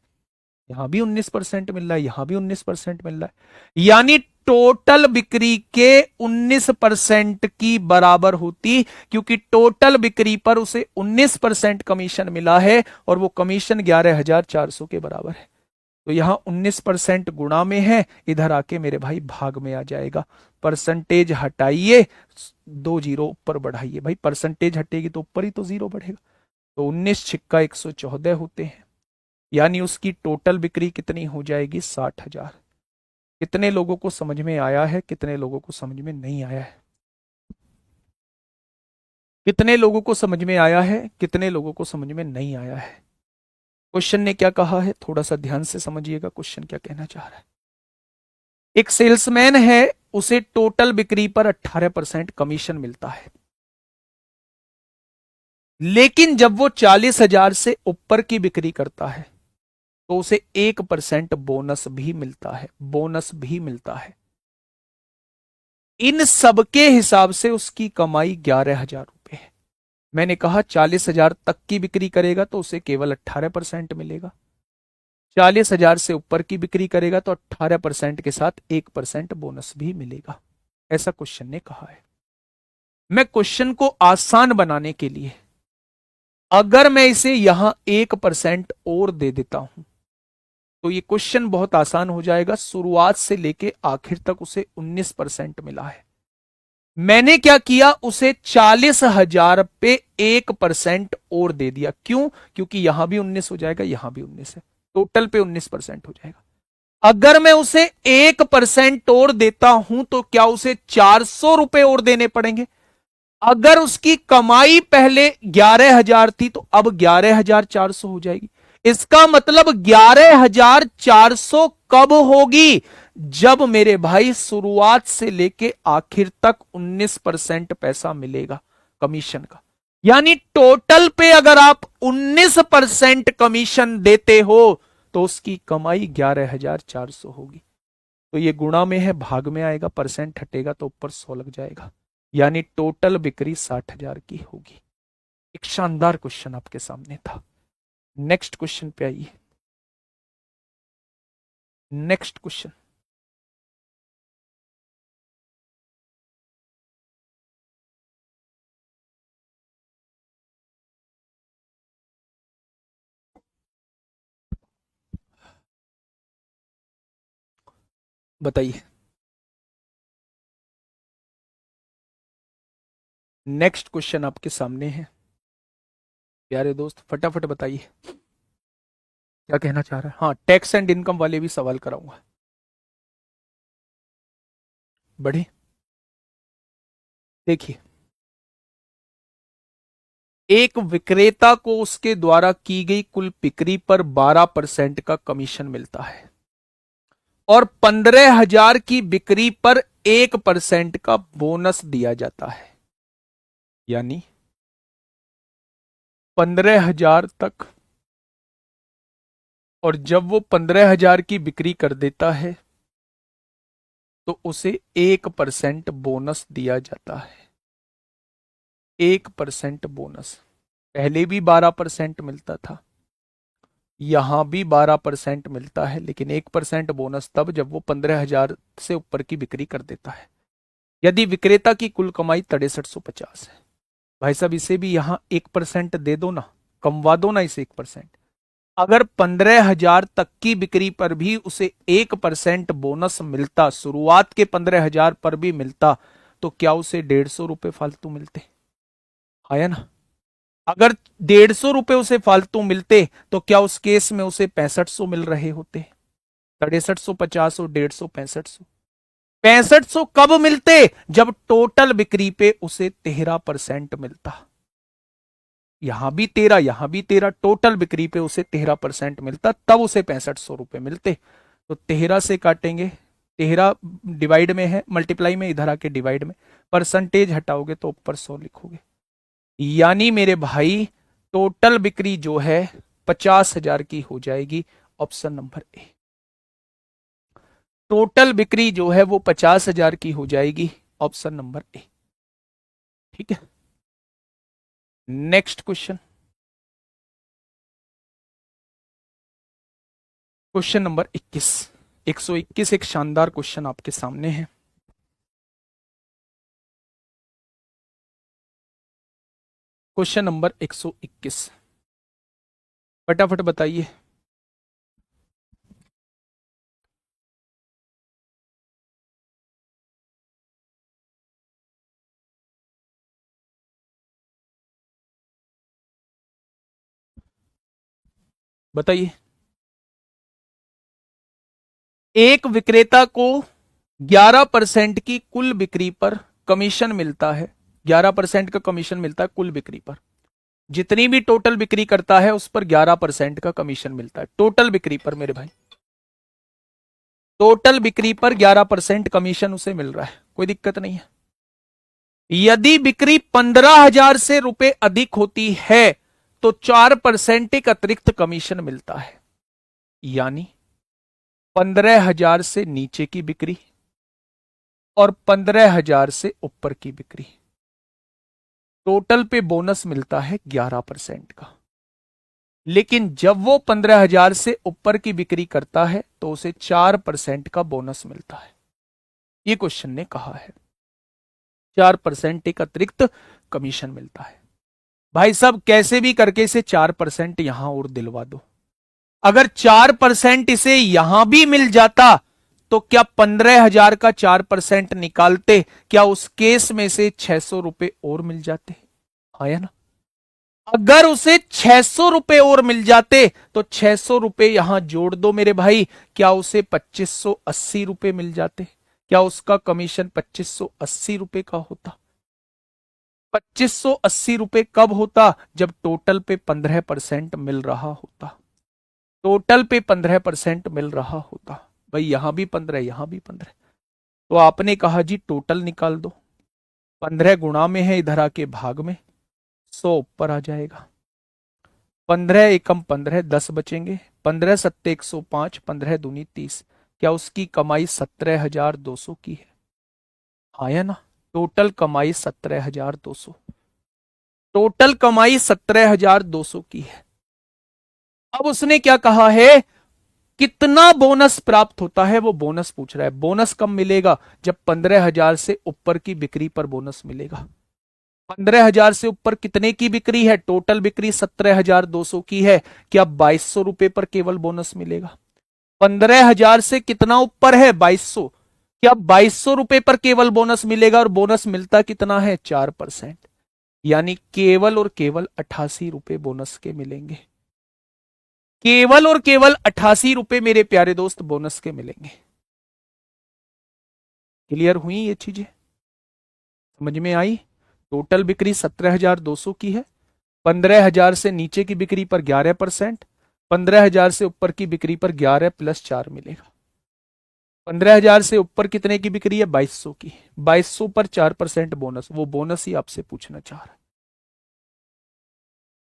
यहां भी 19% मिल रहा है, यहां भी 19% मिल रहा है, यानी टोटल बिक्री के 19% की बराबर होती, क्योंकि टोटल बिक्री पर उसे 19% कमीशन मिला है और वो कमीशन 11,400 के बराबर है। तो यहां 19% गुणा में है, इधर आके मेरे भाई भाग में आ जाएगा। परसेंटेज हटाइए, 2 जीरो ऊपर बढ़ाइए। भाई परसेंटेज हटेगी तो ऊपर ही तो जीरो बढ़ेगा। तो 19 छिक्का 114 होते हैं, यानी उसकी टोटल बिक्री कितनी हो जाएगी? 60,000। कितने लोगों को समझ में आया है? कितने लोगों को समझ में नहीं आया है? कितने लोगों को समझ में आया है? कितने लोगों को समझ में नहीं आया है? क्वेश्चन ने क्या कहा है, थोड़ा सा ध्यान से समझिएगा क्वेश्चन क्या कहना चाह रहा है। एक सेल्समैन है, उसे टोटल बिक्री पर 18% कमीशन मिलता है, लेकिन जब वो 40,000 से ऊपर की बिक्री करता है तो उसे 1% बोनस भी मिलता है, बोनस भी मिलता है। इन सबके हिसाब से उसकी कमाई 11,000 रुपए है। मैंने कहा 40,000 तक की बिक्री करेगा तो उसे केवल 18% मिलेगा, 40,000 से ऊपर की बिक्री करेगा तो 18% के साथ 1% बोनस भी मिलेगा। ऐसा क्वेश्चन ने कहा है। मैं क्वेश्चन को आसान बनाने के लिए अगर मैं इसे यहां 1% और दे देता हूं तो ये क्वेश्चन बहुत आसान हो जाएगा। शुरुआत से लेके आखिर तक उसे 19% मिला है। मैंने क्या किया, उसे 40,000 पे 1% और दे दिया। क्यों? क्योंकि यहां भी 19 हो जाएगा, यहां भी 19 है, टोटल पे 19% हो जाएगा। अगर मैं उसे 1% और देता हूं तो क्या उसे 400 रुपए और देने पड़ेंगे? अगर उसकी कमाई पहले 11,000 थी तो अब 11,400 हो जाएगी। इसका मतलब 11,400 कब होगी? जब मेरे भाई शुरुआत से लेके आखिर तक 19% पैसा मिलेगा कमीशन का। यानी टोटल पे अगर आप 19% कमीशन देते हो तो उसकी कमाई 11,400 होगी। तो ये गुणा में है, भाग में आएगा, परसेंट हटेगा तो ऊपर 100 लग जाएगा, यानी टोटल बिक्री 60,000 की होगी। एक शानदार क्वेश्चन आपके सामने था। नेक्स्ट क्वेश्चन पे आइए। नेक्स्ट क्वेश्चन, बताइए। नेक्स्ट क्वेश्चन आपके सामने है प्यारे दोस्त, फटाफट बताइए क्या कहना चाह रहा है। हाँ, टैक्स एंड इनकम वाले भी सवाल कराऊंगा। बढ़े, देखिए, एक विक्रेता को उसके द्वारा की गई कुल बिक्री पर 12% का कमीशन मिलता है और 15,000 की बिक्री पर 1% का बोनस दिया जाता है। यानी 15,000 तक, और जब वो 15,000 की बिक्री कर देता है तो उसे 1% बोनस दिया जाता है। 1% बोनस, पहले भी 12% मिलता था, यहां भी 12% मिलता है, लेकिन 1% बोनस तब जब वो 15,000 से ऊपर की बिक्री कर देता है। यदि विक्रेता की कुल कमाई 6350 है, भाई साहब इसे भी यहां 1% दे दो ना, कमवा दो ना इसे 1%। अगर 15,000 तक की बिक्री पर भी उसे 1% बोनस मिलता, शुरुआत के 15,000 पर भी मिलता, तो क्या उसे 150 रुपए फालतू मिलते? आया ना? अगर 150 रुपए उसे फालतू मिलते तो क्या उस केस में उसे 6500 मिल रहे होते? 6350 और 150, 6500। 6500 कब मिलते? जब टोटल बिक्री पे उसे 13% मिलता। यहां भी 13, यहां भी 13, टोटल बिक्री पे उसे 13% मिलता, तब उसे 6500 रुपए मिलते। तो 13 से काटेंगे, 13 डिवाइड में है, मल्टीप्लाई में, इधर आके डिवाइड में, परसेंटेज हटाओगे तो ऊपर 100 लिखोगे। यानी मेरे भाई टोटल बिक्री जो है 50,000 की हो जाएगी। ऑप्शन नंबर ए, टोटल बिक्री जो है वो 50,000 की हो जाएगी। ऑप्शन नंबर ए, ठीक है। नेक्स्ट क्वेश्चन, क्वेश्चन नंबर 21, 121, एक शानदार क्वेश्चन आपके सामने है। क्वेश्चन नंबर 121, फटाफट बताइए। बताइए। एक विक्रेता को 11% की कुल बिक्री पर कमीशन मिलता है, 11% का कमीशन मिलता है कुल बिक्री पर, जितनी भी टोटल बिक्री करता है उस पर 11% का कमीशन मिलता है। टोटल बिक्री पर मेरे भाई, टोटल बिक्री पर 11% कमीशन उसे मिल रहा है, कोई दिक्कत नहीं है। यदि बिक्री 15,000 से रुपए अधिक होती है तो 4% एक अतिरिक्त कमीशन मिलता है। यानी 15,000 से नीचे की बिक्री और 15,000 से ऊपर की बिक्री, टोटल पे बोनस मिलता है 11% का। लेकिन जब वो 15,000 से ऊपर की बिक्री करता है तो उसे 4% का बोनस मिलता है। ये क्वेश्चन ने कहा है 4% एक अतिरिक्त कमीशन मिलता है। भाई साहब कैसे भी करके इसे 4% यहां और दिलवा दो। अगर 4% इसे यहां भी मिल जाता तो क्या 15,000 का 4% निकालते, क्या उस केस में से 600 रुपए और मिल जाते? हाँ या ना? अगर उसे 600 रुपए और मिल जाते तो 600 रुपए यहां जोड़ दो मेरे भाई, क्या उसे 2580 रुपए मिल जाते? क्या उसका कमीशन 2580 रुपए का होता? 2580 रुपए कब होता? जब टोटल पे 15% मिल रहा होता। टोटल पे 15% मिल रहा होता। भाई यहां भी 15, यहां भी 15, तो आपने कहा जी टोटल निकाल दो। 15 गुणा में है, इधर आके भाग में, 100 ऊपर आ जाएगा। 15 एकम 15, 10 बचेंगे। 15 सत्ते 105, 15 दूनी 30। क्या उसकी कमाई 17,200 की है? हाँ या ना? टोटल कमाई 17,200, टोटल कमाई 17,200 की है। अब उसने क्या कहा है, कितना बोनस प्राप्त होता है, वो बोनस पूछ रहा है। बोनस कब मिलेगा? जब 15,000 से ऊपर की बिक्री पर बोनस मिलेगा। 15,000 से ऊपर कितने की बिक्री है? टोटल बिक्री 17,200 की है। क्या 2200 रुपए पर केवल बोनस मिलेगा? 15,000 से कितना ऊपर है? 2200। क्या 2200 रुपए पर केवल बोनस मिलेगा? और बोनस मिलता कितना है? 4%। यानी केवल और केवल 88 रुपए बोनस के मिलेंगे। केवल और केवल 88 रुपए मेरे प्यारे दोस्त बोनस के मिलेंगे। क्लियर हुई ये चीजें? समझ में आई? टोटल बिक्री 17,200 की है। 15,000 से नीचे की बिक्री पर 11%, 15,000 से ऊपर की बिक्री पर 11 प्लस 4 मिलेगा। 15,000 से ऊपर कितने की बिक्री है? 2200 की। 2200 पर 4% बोनस, वो बोनस ही आपसे पूछना चाह रहा है।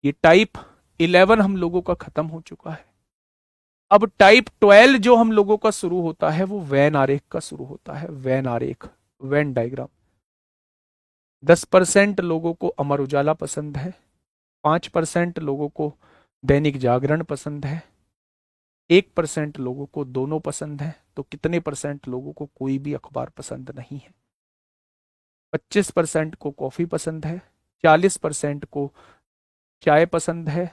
ये टाइप 11 हम लोगों का खत्म हो चुका है। अब टाइप 12 जो हम लोगों का शुरू होता है वो वैन आरेख का शुरू होता है। वैन आरेख, वैन डायग्राम। 10% लोगों को अमर उजाला पसंद है, 5% लोगों को दैनिक जागरण पसंद है, 1% लोगों को दोनों पसंद है, तो कितने परसेंट लोगों को कोई भी अखबार पसंद नहीं है? 25% को कॉफी पसंद है, 40% को चाय पसंद है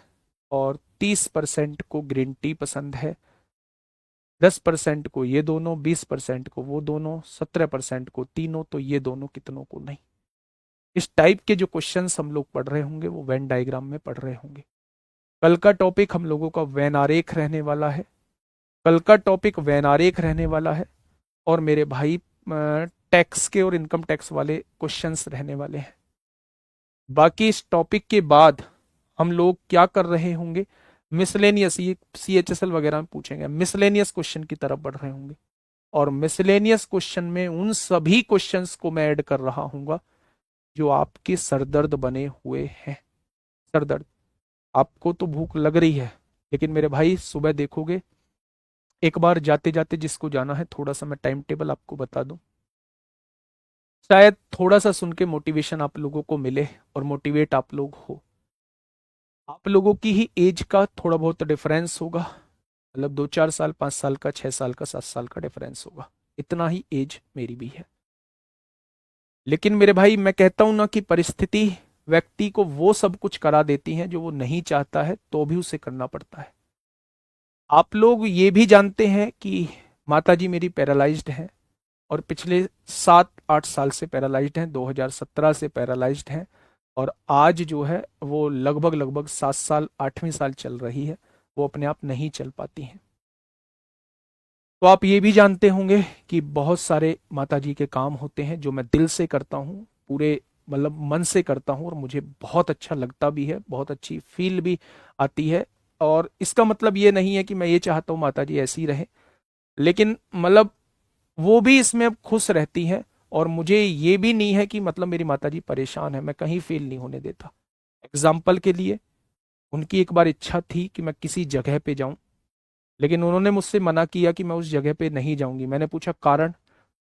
और 30% को ग्रीन टी पसंद है, 10% को ये दोनों, 20% को वो दोनों, 17% को तीनों, तो ये दोनों कितनों को नहीं। इस टाइप के जो क्वेश्चंस हम लोग पढ़ रहे होंगे वो वेन डायग्राम में पढ़ रहे होंगे। कल का टॉपिक हम लोगों का वेन आरेख रहने वाला है। कल का टॉपिक वेन आरेख रहने वाला है। और मेरे भाई टैक्स के और इनकम टैक्स वाले क्वेश्चंस रहने वाले हैं। बाकी इस टॉपिक के बाद हम लोग क्या कर रहे होंगे, मिसलेनियस, ये CHSL वगैरह में पूछेंगे, मिसलेनियस क्वेश्चन की तरफ बढ़ रहे होंगे। और मिसलेनियस क्वेश्चन में उन सभी क्वेश्चंस को मैं ऐड कर रहा हूंगा जो आपके सरदर्द बने हुए हैं। सरदर्द, आपको तो भूख लग रही है, लेकिन मेरे भाई सुबह देखोगे, एक बार जाते जाते जिसको जाना है, थोड़ा सा मैं टाइम टेबल आपको बता दूं, शायद थोड़ा सा सुन के मोटिवेशन आप लोगों को मिले और मोटिवेट आप लोग हो। आप लोगों की ही एज का थोड़ा बहुत डिफरेंस होगा, मतलब 2-4 साल, 5 साल का, 6 साल का, 7 साल का डिफरेंस होगा। इतना ही एज मेरी भी है। लेकिन मेरे भाई मैं कहता हूं ना कि परिस्थिति व्यक्ति को वो सब कुछ करा देती है जो वो नहीं चाहता है, तो भी उसे करना पड़ता है। आप लोग ये भी जानते हैं कि माता जी मेरी पैरालाइज्ड हैं और पिछले 7-8 साल से पैरालाइज्ड हैं, 2017 से पैरालाइज्ड हैं। और आज जो है वो लगभग लगभग 7 साल, 8वीं साल चल रही है, वो अपने आप नहीं चल पाती हैं। तो आप ये भी जानते होंगे कि बहुत सारे माता जी के काम होते हैं जो मैं दिल से करता हूँ, पूरे मतलब मन से करता हूँ और मुझे बहुत अच्छा लगता भी है, बहुत अच्छी फील भी आती है। और इसका मतलब ये नहीं है कि मैं ये चाहता हूँ माता जी ऐसी रहे, लेकिन मतलब वो भी इसमें अब खुश रहती हैं। और मुझे ये भी नहीं है कि मतलब मेरी माता जी परेशान है, मैं कहीं फील नहीं होने देता। एग्जाम्पल के लिए, उनकी एक बार इच्छा थी कि मैं किसी जगह पे जाऊं, लेकिन उन्होंने मुझसे मना किया कि मैं उस जगह पे नहीं जाऊंगी। मैंने पूछा कारण,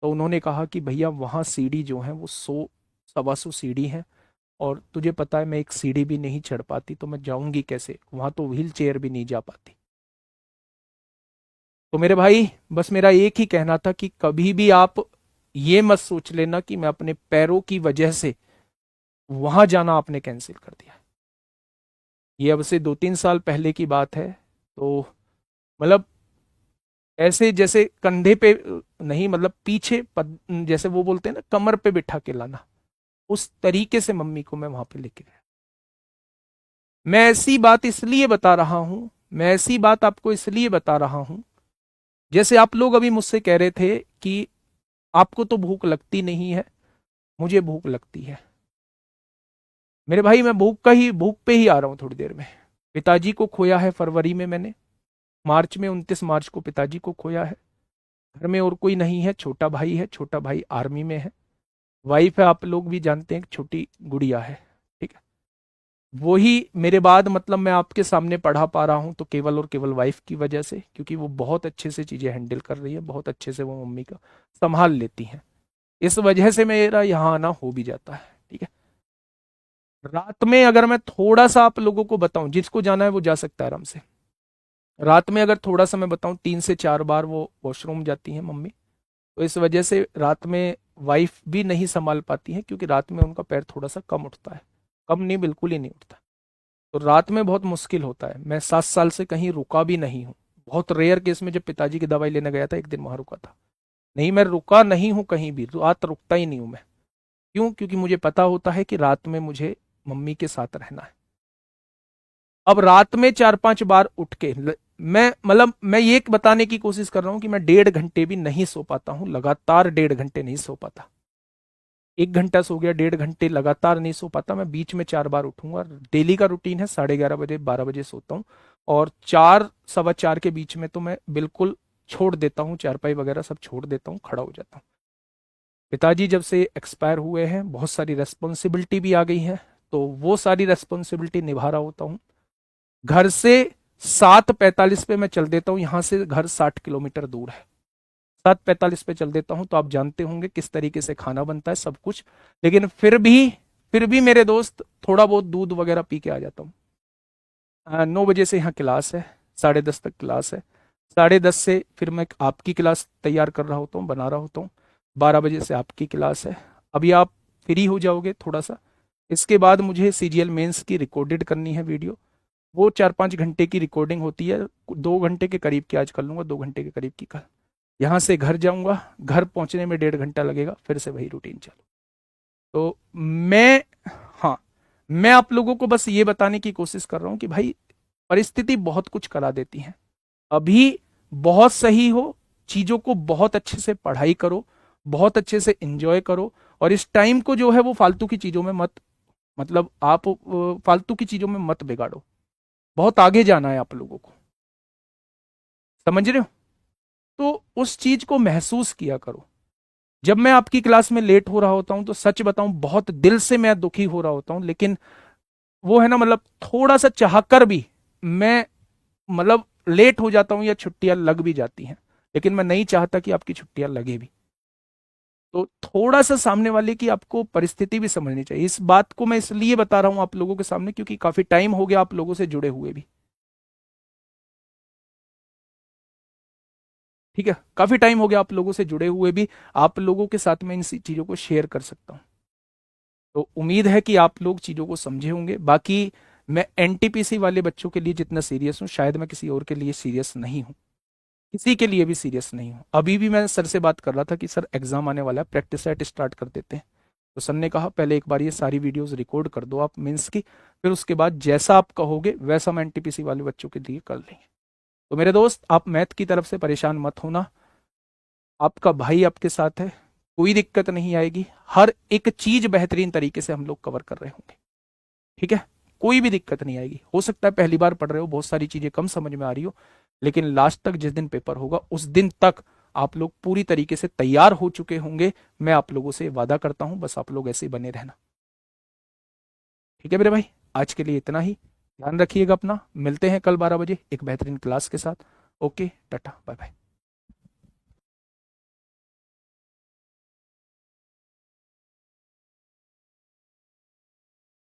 तो उन्होंने कहा कि भैया वहां सीढ़ी जो है वो 100 सवा 100 सीढ़ी है, और तुझे पता है मैं एक सीढ़ी भी नहीं चढ़ पाती, तो मैं जाऊंगी कैसे वहां, तो व्हील चेयर भी नहीं जा पाती। तो मेरे भाई, बस मेरा एक ही कहना था कि कभी भी आप ये मत सोच लेना कि मैं अपने पैरों की वजह से वहां जाना आपने कैंसिल कर दिया है। ये अब से 2-3 साल पहले की बात है। तो मतलब ऐसे जैसे कंधे पे नहीं, मतलब पीछे जैसे वो बोलते हैं ना, कमर पे बिठा के लाना, उस तरीके से मम्मी को मैं वहां पे लेके गया। मैं ऐसी बात इसलिए बता रहा हूं, मैं ऐसी बात आपको इसलिए बता रहा हूं, जैसे आप लोग अभी मुझसे कह रहे थे कि आपको तो भूख लगती नहीं है, मुझे भूख लगती है। मेरे भाई, मैं भूख पे ही आ रहा हूं थोड़ी देर में। पिताजी को खोया है फरवरी में मैंने, मार्च में 29 मार्च को पिताजी को खोया है। घर में और कोई नहीं है, छोटा भाई है, छोटा भाई आर्मी में है। वाइफ है, आप लोग भी जानते हैं, छोटी गुड़िया है। ठीक है। वो ही मेरे बाद मतलब मैं आपके सामने पढ़ा पा रहा हूं तो केवल और केवल वाइफ की वजह से, क्योंकि वो बहुत अच्छे से चीजें हैंडल कर रही है, बहुत अच्छे से वो मम्मी का संभाल लेती हैं। इस वजह से मेरा यहाँ आना हो भी जाता है। ठीक है। रात में अगर मैं थोड़ा सा आप लोगों को बताऊं, जिसको जाना है वो जा सकता है आराम से। रात में अगर थोड़ा सा मैं बताऊं, 3 से 4 बार वो वॉशरूम जाती हैं मम्मी। तो इस वजह से रात में वाइफ भी नहीं संभाल पाती है, क्योंकि रात में उनका पैर थोड़ा सा कम उठता है। कम नहीं, बिल्कुल ही नहीं उठता। तो रात में बहुत मुश्किल होता है। मैं 7 साल से कहीं रुका भी नहीं हूँ। बहुत रेयर केस में जब पिताजी की दवाई लेने गया था, एक दिन वहां रुका था। नहीं, मैं रुका नहीं हूँ कहीं भी, रात रुकता ही नहीं हूं मैं। क्यों? क्योंकि मुझे पता होता है कि रात में मुझे मम्मी के साथ रहना है। अब रात में 4-5 बार उठ के मैं मतलब मैं ये बताने की कोशिश कर रहा हूं कि मैं 1.5 घंटे भी नहीं सो पाता हूं, लगातार 1.5 घंटे नहीं सो पाता। 1 घंटा सो गया, 1.5 घंटे लगातार नहीं सो पाता मैं। बीच में 4 बार उठूंगा। डेली का रूटीन है, 11:30 बजे 12 बजे सोता हूँ। और 4 सवा 4 के बीच में तो मैं बिल्कुल छोड़ देता हूँ, चारपाई वगैरह सब छोड़ देता हूँ, खड़ा हो जाता हूँ। पिताजी जब से एक्सपायर हुए हैं, बहुत सारी रेस्पॉन्सिबिलिटी भी आ गई है, तो वो सारी रेस्पॉन्सिबिलिटी निभा रहा होता हूँ। घर से 7:45 पे मैं चल देता हूँ, यहां से घर 60 किलोमीटर दूर है। 7:45 पे चल देता हूँ, तो आप जानते होंगे किस तरीके से खाना बनता है, सब कुछ। लेकिन फिर भी मेरे दोस्त, थोड़ा बहुत दूध वगैरह पी के आ जाता हूँ। 9 बजे से यहाँ क्लास है, 10:30 तक क्लास है। 10:30 से फिर मैं आपकी क्लास तैयार कर रहा होता हूँ, बना रहा होता हूँ। 12 बजे से आपकी क्लास है। अभी आप फ्री हो जाओगे थोड़ा सा, इसके बाद मुझे सीजीएल मेंस की रिकॉर्डेड करनी है वीडियो। वो 4-5 घंटे की रिकॉर्डिंग होती है। 2 घंटे के करीब की आज कर लूंगा, 2 घंटे के करीब की कल। यहाँ से घर जाऊंगा, घर पहुंचने में 1.5 घंटा लगेगा, फिर से वही रूटीन चालू। तो मैं, हाँ, मैं आप लोगों को बस ये बताने की कोशिश कर रहा हूँ कि भाई, परिस्थिति बहुत कुछ करा देती है। अभी बहुत सही हो, चीजों को बहुत अच्छे से पढ़ाई करो, बहुत अच्छे से एंजॉय करो। और इस टाइम को जो है वो फालतू की चीजों में मत, मतलब आप फालतू की चीजों में मत बिगाड़ो। बहुत आगे जाना है आप लोगों को, समझ रहे हो? तो उस चीज को महसूस किया करो। जब मैं आपकी क्लास में लेट हो रहा होता हूं, तो सच बताऊं, बहुत दिल से मैं दुखी हो रहा होता हूं। लेकिन वो है ना, मतलब थोड़ा सा चाहकर भी मैं मतलब लेट हो जाता हूं, या छुट्टियां लग भी जाती हैं। लेकिन मैं नहीं चाहता कि आपकी छुट्टियां लगे भी। तो थोड़ा सा सामने वाले की आपको परिस्थिति भी समझनी चाहिए। इस बात को मैं इसलिए बता रहा हूं आप लोगों के सामने, क्योंकि काफी टाइम हो गया आप लोगों से जुड़े हुए भी। ठीक है, काफी टाइम हो गया आप लोगों से जुड़े हुए भी। आप लोगों के साथ में इन चीजों को शेयर कर सकता हूं। तो उम्मीद है कि आप लोग चीजों को समझे होंगे। बाकी मैं एनटीपीसी वाले बच्चों के लिए जितना सीरियस हूं, शायद मैं किसी और के लिए सीरियस नहीं हूं। किसी के लिए भी सीरियस नहीं हूं। अभी भी मैं सर से बात कर रहा था कि सर एग्जाम आने वाला है, प्रैक्टिस सेट स्टार्ट कर देते हैं। तो सर ने कहा पहले एक बार ये सारी वीडियोस रिकॉर्ड कर दो आप मेंस की, फिर उसके बाद जैसा आप कहोगे वैसा हम एनटीपीसी वाले बच्चों के लिए कर लेंगे। तो मेरे दोस्त, आप मैथ की तरफ से परेशान मत होना। आपका भाई आपके साथ है, कोई दिक्कत नहीं आएगी, हर एक चीज बेहतरीन तरीके से हम लोग कवर कर रहे होंगे, ठीक है, कोई भी दिक्कत नहीं आएगी। हो सकता है पहली बार पढ़ रहे हो, बहुत सारी चीजें कम समझ में आ रही हो, लेकिन लास्ट तक जिस दिन पेपर होगा उस दिन तक आप लोग पूरी तरीके से तैयार हो चुके होंगे, मैं आप लोगों से वादा करता हूं। बस आप लोग ऐसे ही बने रहना, ठीक है मेरे भाई। आज के लिए इतना ही, ध्यान रखिएगा अपना, मिलते हैं कल 12 बजे एक बेहतरीन क्लास के साथ। Okay, tata, bye bye.